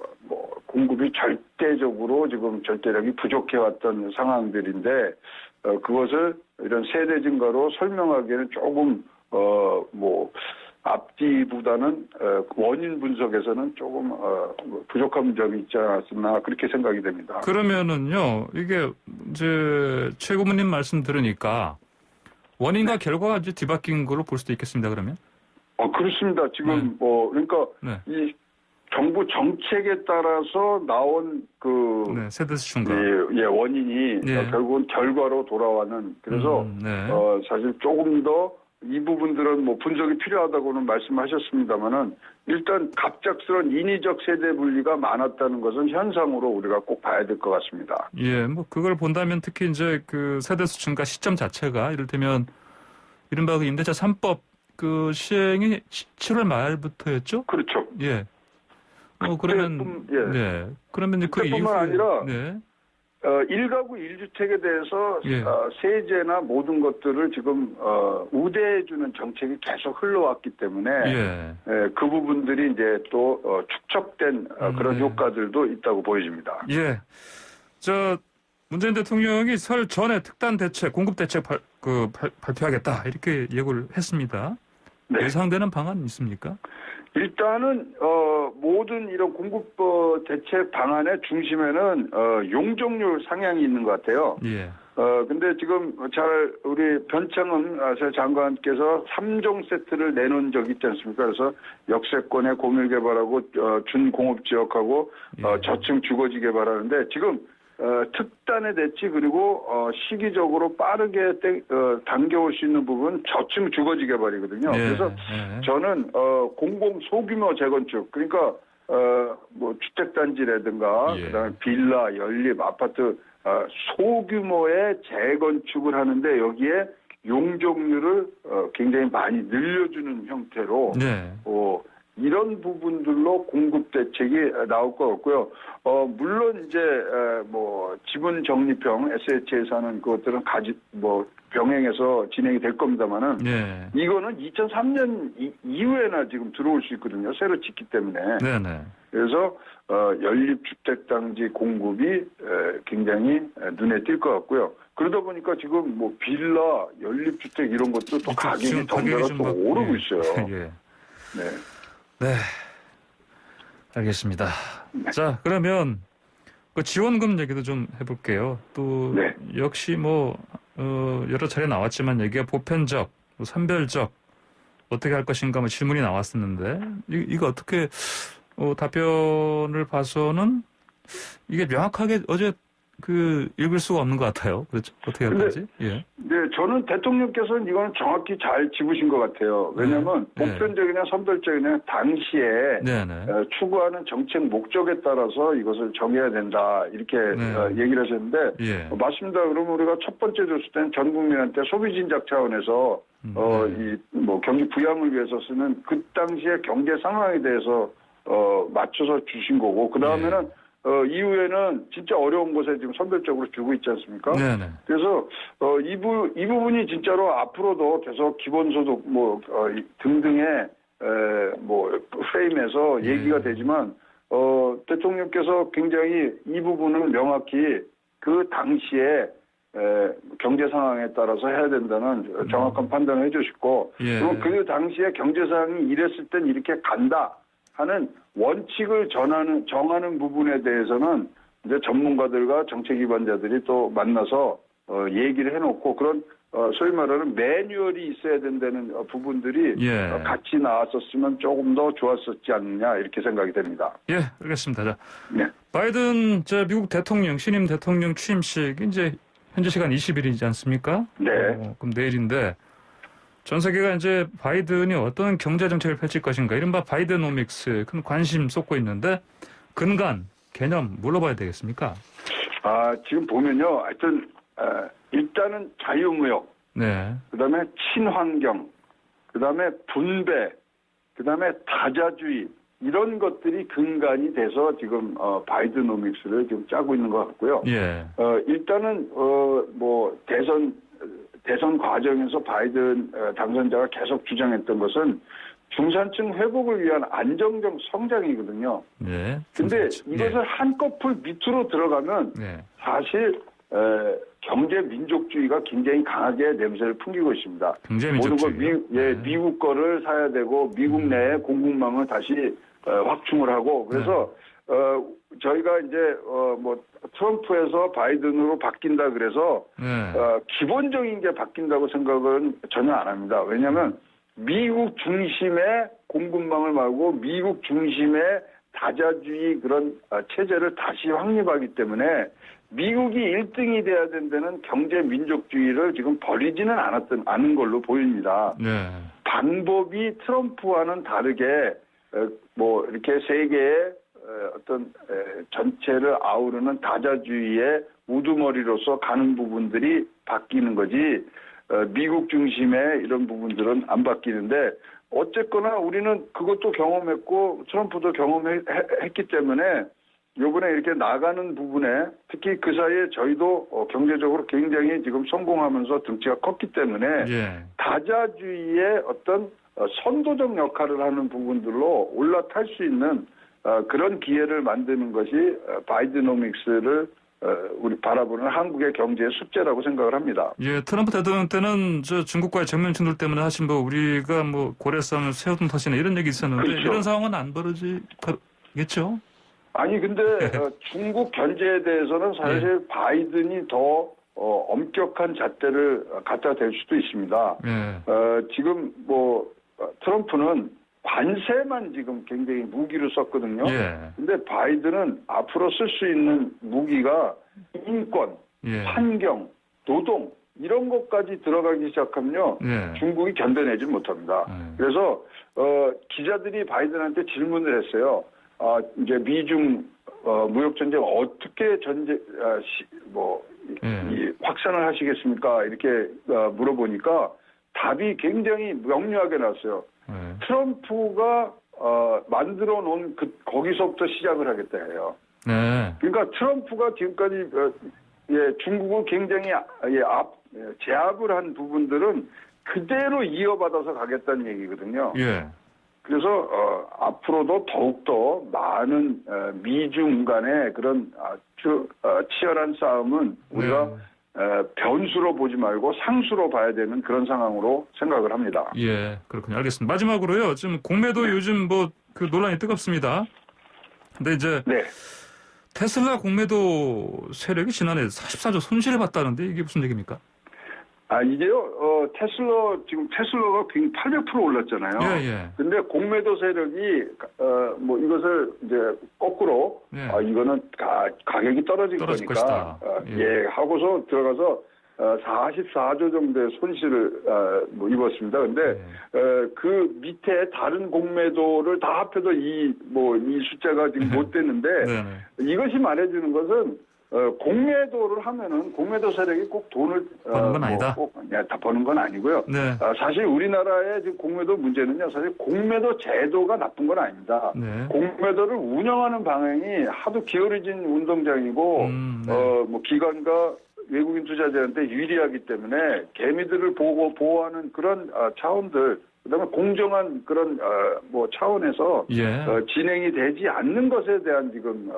S4: 공급이 절대적으로 지금 절대력이 부족해왔던 상황들인데 그것을 이런 세대 증가로 설명하기에는 조금 앞뒤보다는 원인 분석에서는 조금 부족한 점이 있지 않았나 그렇게 생각이 됩니다.
S1: 그러면은요 이게 이제 최 고문님 말씀 들으니까 원인과 결과가 이제 뒤바뀐 걸로 볼 수도 있겠습니다. 그러면?
S4: 그렇습니다. 지금 그러니까 이 정부 정책에 따라서 나온
S1: 세대수 증가.
S4: 원인이 결국은 결과로 돌아가는 그래서 사실 조금 더 이 부분들은 분석이 필요하다고는 말씀하셨습니다만은 일단 갑작스러운 인위적 세대 분리가 많았다는 것은 현상으로 우리가 꼭 봐야 될 것 같습니다.
S1: 예, 그걸 본다면 특히 이제 그 세대수 증가 시점 자체가 이를테면 이른바 그 임대차 3법 그 시행이 7월 말부터였죠?
S4: 그렇죠.
S1: 예. 그러면 그러면 그 이후에
S4: 아니라 1가구 1주택에 대해서 세제나 모든 것들을 지금 우대해주는 정책이 계속 흘러왔기 때문에 그 부분들이 이제 또 축적된 그런 효과들도 있다고 보여집니다.
S1: 예. 문재인 대통령이 설 전에 특단 대책, 공급 대책 발표하겠다 이렇게 예고를 했습니다.
S4: 네.
S1: 예상되는 방안 있습니까?
S4: 일단은 모든 이런 공급 대책 방안의 중심에는 용적률 상향이 있는 것 같아요.
S1: 예.
S4: 근데 지금 우리 변창흠 장관께서 3종 세트를 내놓은 적이 있지 않습니까? 그래서 역세권의 공유 개발하고 준공업 지역하고 저층 주거지 개발하는데 지금 특단의 대치 그리고 시기적으로 빠르게 당겨올 수 있는 부분 저층 주거지 개발이거든요. 그래서 저는 공공 소규모 재건축 그러니까 주택단지라든가 그다음에 빌라, 연립, 아파트 소규모의 재건축을 하는데 여기에 용적률을 굉장히 많이 늘려주는 형태로 이런 부분들로 공급 대책이 나올 것 같고요. 물론 이제 지분 적립형 SH에서 하는 그것들은 병행해서 진행이 될 겁니다만은 이거는 2003년 이후에나 지금 들어올 수 있거든요. 새로 짓기 때문에. 그래서 연립주택단지 공급이 굉장히 눈에 띌 것 같고요. 그러다 보니까 지금 빌라, 연립주택 이런 것도 또 가격이 덩달아 또 오르고 있어요. 네,
S1: 알겠습니다. 자, 그러면 그 지원금 얘기도 좀 해볼게요. 또 역시 여러 차례 나왔지만 얘기가 보편적, 선별적 어떻게 할 것인가 질문이 나왔었는데 이거 어떻게 답변을 봐서는 이게 명확하게 어제 읽을 수가 없는 것 같아요. 그렇죠? 어떻게 해야 되지? 예.
S4: 네, 저는 대통령께서는 이거는 정확히 잘 짚으신 것 같아요. 왜냐하면 보편적이냐 선별적이냐 당시에 추구하는 정책 목적에 따라서 이것을 정해야 된다 이렇게 얘기를 하셨는데 맞습니다. 그러면 우리가 첫 번째 줬을 때는 전 국민한테 소비 진작 차원에서 경기 부양을 위해서 쓰는 그 당시의 경제 상황에 대해서 맞춰서 주신 거고 그 다음에는 이후에는 진짜 어려운 곳에 지금 선별적으로 주고 있지 않습니까? 네네. 그래서 이 부분이 진짜로 앞으로도 계속 기본소득 등등의 프레임에서 얘기가 되지만 대통령께서 굉장히 이 부분을 명확히 그 당시에 경제 상황에 따라서 해야 된다는 정확한 판단을 해주시고 그리고 그 당시에 경제 상황이 이랬을 땐 이렇게 간다 하는 원칙을 정하는 부분에 대해서는 이제 전문가들과 정책 기반자들이 또 만나서 얘기를 해놓고 그런 소위 말하는 매뉴얼이 있어야 된다는 부분들이 같이 나왔었으면 조금 더 좋았었지 않느냐 이렇게 생각이 됩니다.
S1: 예, 알겠습니다. 자, 바이든 미국 대통령 신임 대통령 취임식 이제 현재 시간 20일이지 않습니까?
S4: 네.
S1: 그럼 내일인데. 전 세계가 이제 바이든이 어떤 경제 정책을 펼칠 것인가 이른바 바이드노믹스 큰 관심 쏟고 있는데 근간 개념 물어봐야 되겠습니까?
S4: 지금 보면요, 하여튼 일단은 자유무역, 그다음에 친환경, 그다음에 분배, 그다음에 다자주의 이런 것들이 근간이 돼서 지금 바이드노믹스를 지금 짜고 있는 것 같고요. 일단은 대선 과정에서 바이든 당선자가 계속 주장했던 것은 중산층 회복을 위한 안정적 성장이거든요. 근데 이것을 한꺼풀 밑으로 들어가면 사실 경제 민족주의가 굉장히 강하게 냄새를 풍기고 있습니다. 모든 걸 미국 거를 사야 되고 미국 내에 공급망을 다시 확충을 하고 그래서 저희가 이제 트럼프에서 바이든으로 바뀐다 그래서 기본적인 게 바뀐다고 생각은 전혀 안 합니다. 왜냐하면 미국 중심의 공급망을 말고 미국 않는 다자주의 그런 체제를 다시 확립하기 때문에 미국이 1등이 돼야 된다는 경제 민족주의를 지금 버리지는 않은 걸로 보입니다. 방법이 트럼프와는 다르게 이렇게 세계의 어떤 전체를 아우르는 다자주의의 우두머리로서 가는 부분들이 바뀌는 거지 미국 중심의 이런 부분들은 안 바뀌는데 어쨌거나 우리는 그것도 경험했고 트럼프도 경험했기 때문에 이번에 이렇게 나가는 부분에 특히 그 사이에 저희도 경제적으로 굉장히 지금 성공하면서 등치가 컸기 때문에 다자주의의 어떤 선도적 역할을 하는 부분들로 올라탈 수 있는 그런 기회를 만드는 것이 바이드노믹스를 우리 바라보는 한국의 경제의 숙제라고 생각을 합니다.
S1: 트럼프 대통령 때는 중국과의 정면 충돌 때문에 하신 우리가 고래싸움을 새우등 터시네 이런 얘기 있었는데 이런 상황은 안 벌어지겠죠? 아니
S4: 근데 중국 견제에 대해서는 사실 바이든이 더 엄격한 잣대를 갖다 댈 수도 있습니다. 지금 트럼프는 관세만 지금 굉장히 무기로 썼거든요. 근데 바이든은 앞으로 쓸 수 있는 무기가 인권, 환경, 노동 이런 것까지 들어가기 시작하면요. 중국이 견뎌내지 못합니다. 그래서 기자들이 바이든한테 질문을 했어요. 이제 미중 무역 전쟁 어떻게 확산을 하시겠습니까? 이렇게 물어보니까 답이 굉장히 명료하게 나왔어요. 트럼프가 만들어 놓은 거기서부터 시작을 하겠다 해요. 그러니까 트럼프가 지금까지 중국을 굉장히 제압을 한 부분들은 그대로 이어받아서 가겠다는 얘기거든요. 그래서 앞으로도 더욱더 많은 미중 간의 그런 아주 치열한 싸움은 우리가 변수로 보지 말고 상수로 봐야 되는 그런 상황으로 생각을 합니다.
S1: 그렇군요. 알겠습니다. 마지막으로요. 지금 공매도 요즘 논란이 뜨겁습니다. 근데 이제 테슬라 공매도 세력이 지난해 44조 손실을 봤다는데 이게 무슨 얘기입니까?
S4: 이게요, 지금 테슬라가 굉장히 800% 올랐잖아요.
S1: 예.
S4: 근데 공매도 세력이, 이것을 이제 거꾸로,
S1: 예.
S4: 이거는 가격이 떨어질
S1: 떨어질
S4: 거니까,
S1: 것이다.
S4: 하고서 들어가서, 44조 정도의 손실을, 입었습니다. 근데, 그 밑에 다른 공매도를 다 합해도 이 숫자가 지금 못 됐는데,
S1: 네네.
S4: 이것이 말해주는 것은, 공매도를 하면은 공매도 세력이 꼭 돈을
S1: 버는 건 아니다.
S4: 다 버는 건 아니고요.
S1: 네.
S4: 사실 우리나라의 지금 공매도 문제는요. 사실 공매도 제도가 나쁜 건 아닙니다.
S1: 네.
S4: 공매도를 운영하는 방향이 하도 기울어진 운동장이고
S1: 네.
S4: 기관과 외국인 투자자한테 유리하기 때문에 개미들을 보호하는 그런 차원들. 그다음에 공정한 그런 차원에서
S1: 예.
S4: 진행이 되지 않는 것에 대한 지금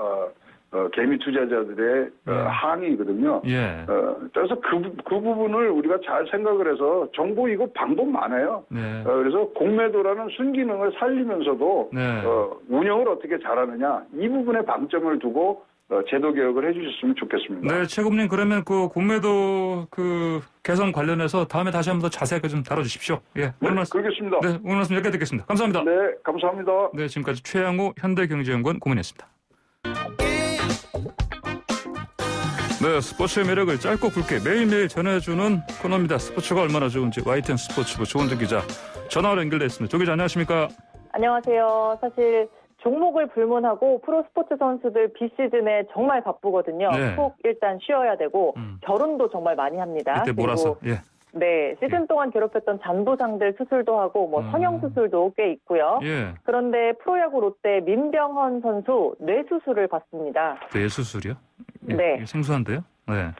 S4: 개미 투자자들의 항의거든요.
S1: 예.
S4: 그래서 그 부분을 우리가 잘 생각을 해서 정부 이거 방법 많아요.
S1: 네.
S4: 그래서 공매도라는 순기능을 살리면서도
S1: 네.
S4: 운영을 어떻게 잘하느냐 이 부분에 방점을 두고 제도 개혁을 해주셨으면 좋겠습니다.
S1: 네, 최고님 그러면 그 공매도 개선 관련해서 다음에 다시 한번 더 자세하게 좀 다뤄주십시오. 예. 오늘 말씀.
S4: 그러겠습니다.
S1: 네, 오늘 말씀 여기까지 듣겠습니다. 감사합니다.
S4: 네, 감사합니다.
S1: 네, 지금까지 최양호 현대경제연구원 고문이었습니다. 네, 스포츠의 매력을 짧고 굵게 매일매일 전해주는 코너입니다. 스포츠가 얼마나 좋은지 YTN 스포츠부 조은득 기자 전화로 연결돼 있습니다. 조 기자 안녕하십니까?
S5: 안녕하세요. 사실 종목을 불문하고 프로 스포츠 선수들 비시즌에 정말 바쁘거든요.
S1: 네.
S5: 푹 일단 쉬어야 되고 결혼도 정말 많이 합니다.
S1: 이때 몰아서. 예.
S5: 네, 시즌 동안 괴롭혔던 잔부상들 수술도 하고 성형 수술도 꽤 있고요.
S1: 예.
S5: 그런데 프로야구 롯데 민병헌 선수 뇌 수술을 받습니다.
S1: 뇌 수술이요? 예,
S5: 네.
S1: 생소한데요? 네.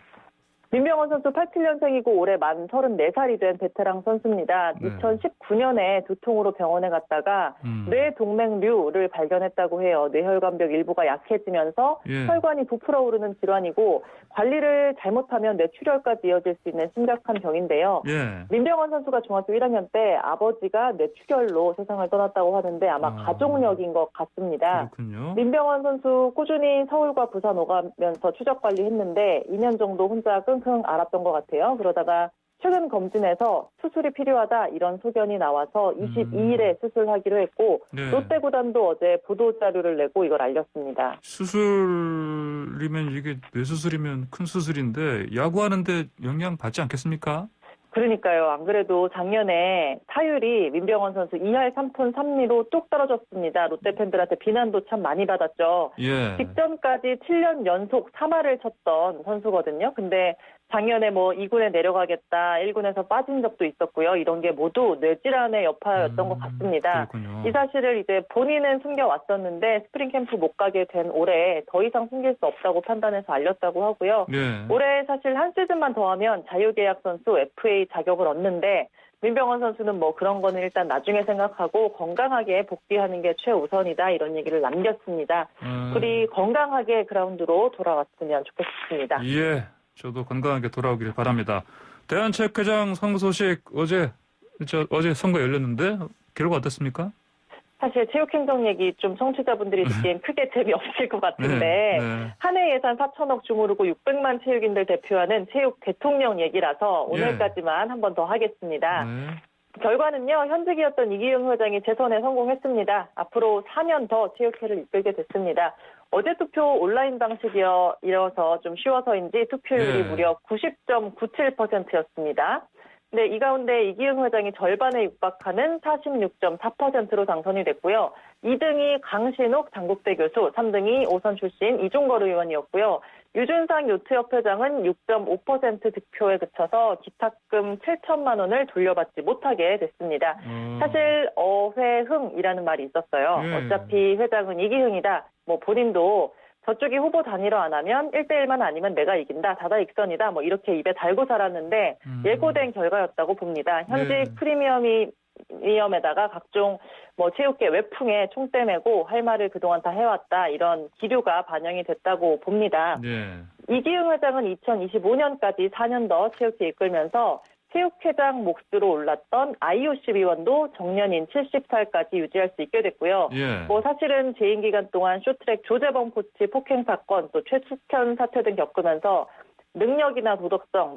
S5: 민병헌 선수 87년생이고 올해 만 34살이 된 베테랑 선수입니다.
S1: 네.
S5: 2019년에 두통으로 병원에 갔다가 뇌동맥류를 발견했다고 해요. 뇌혈관벽 일부가 약해지면서
S1: 예.
S5: 혈관이 부풀어 오르는 질환이고 관리를 잘못하면 뇌출혈까지 이어질 수 있는 심각한 병인데요.
S1: 예.
S5: 민병헌 선수가 중학교 1학년 때 아버지가 뇌출혈로 세상을 떠났다고 하는데 아마 가족력인 것 같습니다.
S1: 그렇군요.
S5: 민병헌 선수 꾸준히 서울과 부산 오가면서 추적 관리했는데 2년 정도 혼자 끙끙 앓았던 것 같아요. 그러다가 최근 검진에서 수술이 필요하다 이런 소견이 나와서 22일에 수술하기로 했고
S1: 네.
S5: 롯데 구단도 어제 보도 자료를 내고 이걸 알렸습니다.
S1: 수술이면 이게 뇌수술이면 큰 수술인데 야구하는데 영향 받지 않겠습니까?
S5: 그러니까요. 안 그래도 작년에 타율이 민병헌 선수 2할 3푼 3리로 뚝 떨어졌습니다. 롯데 팬들한테 비난도 참 많이 받았죠.
S1: 예.
S5: 직전까지 7년 연속 3할을 쳤던 선수거든요. 근데 작년에 2군에 내려가겠다, 1군에서 빠진 적도 있었고요. 이런 게 모두 뇌질환의 여파였던 것 같습니다.
S1: 그렇군요.
S5: 이 사실을 이제 본인은 숨겨왔었는데 스프링 캠프 못 가게 된 올해 더 이상 숨길 수 없다고 판단해서 알렸다고 하고요.
S1: 예.
S5: 올해 사실 한 시즌만 더 하면 자유계약 선수 FA 자격을 얻는데 민병헌 선수는 그런 거는 일단 나중에 생각하고 건강하게 복귀하는 게 최우선이다 이런 얘기를 남겼습니다. 우리 건강하게 그라운드로 돌아왔으면 좋겠습니다.
S1: 예. 저도 건강하게 돌아오길 바랍니다. 대한체육회장 선거 소식 어제 선거 열렸는데 결과 어떻습니까?
S5: 사실 체육행정 얘기 좀 청취자분들이 듣기엔 크게 재미없을 것 같은데
S1: 네.
S5: 한 해 예산 4천억 주무르고 600만 체육인들 대표하는 체육 대통령 얘기라서 오늘까지만 한 번 더 하겠습니다.
S1: 네.
S5: 결과는요. 현직이었던 이기흥 회장이 재선에 성공했습니다. 앞으로 4년 더 체육회를 이끌게 됐습니다. 어제 투표 온라인 방식이어서 좀 쉬워서인지 투표율이 무려 90.97%였습니다. 네, 이 가운데 이기흥 회장이 절반에 육박하는 46.4%로 당선이 됐고요. 2등이 강신욱 당국대 교수, 3등이 오선 출신 이종걸 의원이었고요. 유준상 요트협회장은 6.5% 득표에 그쳐서 기탁금 7천만 원을 돌려받지 못하게 됐습니다. 사실 어회흥이라는 말이 있었어요. 어차피 회장은 이기흥이다. 본인도 저쪽이 후보 단일화 안 하면 1대1만 아니면 내가 이긴다. 다다익선이다. 이렇게 입에 달고 살았는데 예고된 결과였다고 봅니다. 현직 프리미엄에다가 각종 체육계 외풍에 총대 메고 할 말을 그동안 다 해왔다. 이런 기류가 반영이 됐다고 봅니다.
S1: 네.
S5: 이기흥 회장은 2025년까지 4년 더 체육회 이끌면서 체육회장 몫으로 올랐던 IOC 위원도 정년인 70살까지 유지할 수 있게 됐고요.
S1: 예.
S5: 사실은 재임 기간 동안 쇼트랙 조재범 코치 폭행 사건, 또 최숙현 사태 등 겪으면서 능력이나 도덕성,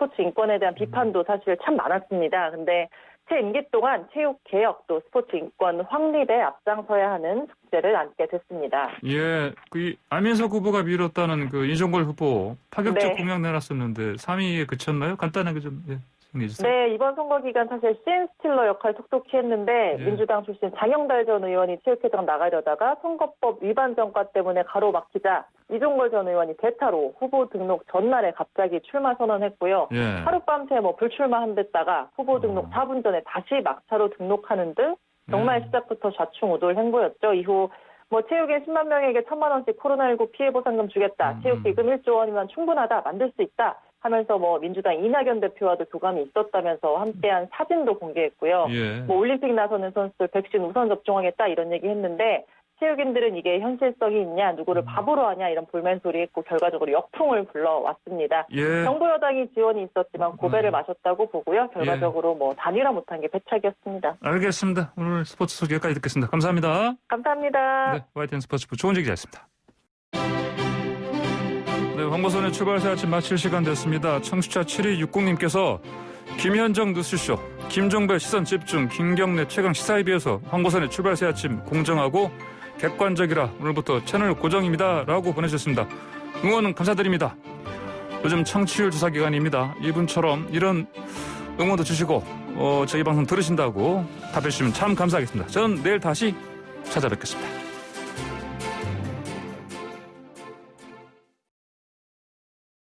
S5: 스포츠 인권에 대한 비판도 사실 참 많았습니다. 근데 새 임기 동안 체육 개혁 또 스포츠 인권 확립에 앞장서야 하는 숙제를 안게 됐습니다.
S1: 예, 그 안민석 후보가 미뤘다는 그 이종걸 후보 파격적
S5: 네.
S1: 공약 내놨었는데 3위에 그쳤나요? 간단하게 좀 정리해 주세요.
S5: 네, 이번 선거 기간 사실 씬 스틸러 역할 톡톡히 했는데
S1: 예.
S5: 민주당 출신 장영달 전 의원이 체육회장 나가려다가 선거법 위반 전과 때문에 가로막히자 이종걸 전 의원이 대타로 후보 등록 전날에 갑자기 출마 선언했고요.
S1: 예.
S5: 하룻밤새 불출마한댔다가 후보 등록 4분 전에 다시 막차로 등록하는 등 정말 시작부터 좌충우돌 행보였죠. 이후 체육인 10만 명에게 1,000만 원씩 코로나19 피해 보상금 주겠다. 체육기금 1조 원이면 충분하다. 만들 수 있다. 하면서 민주당 이낙연 대표와도 교감이 있었다면서 함께한 사진도 공개했고요.
S1: 예.
S5: 올림픽 나서는 선수들 백신 우선 접종하겠다 이런 얘기 했는데 체육인들은 이게 현실성이 있냐, 누구를 바보로 하냐 이런 볼멘소리 했고 결과적으로 역풍을 불러왔습니다.
S1: 예.
S5: 정부 여당이 지원이 있었지만 고배를 마셨다고 보고요. 결과적으로 단일화 못한 게 배착이었습니다.
S1: 알겠습니다. 오늘 스포츠 소식 여기까지 듣겠습니다. 감사합니다.
S5: 감사합니다.
S1: 네, YTN 스포츠부 조은지 기자였습니다. 네, 황보선의 출발새 아침 마칠 시간 됐습니다. 청취자 7260님께서 김현정 뉴스쇼, 김종배 시선 집중, 김경래 최강 시사에 비해서 황보선의 출발새 아침 공정하고 객관적이라 오늘부터 채널 고정입니다. 라고 보내주셨습니다. 응원은 감사드립니다. 요즘 청취율 조사 기간입니다. 이분처럼 이런 응원도 주시고 저희 방송 들으신다고 답해 주시면 참 감사하겠습니다. 저는 내일 다시 찾아뵙겠습니다.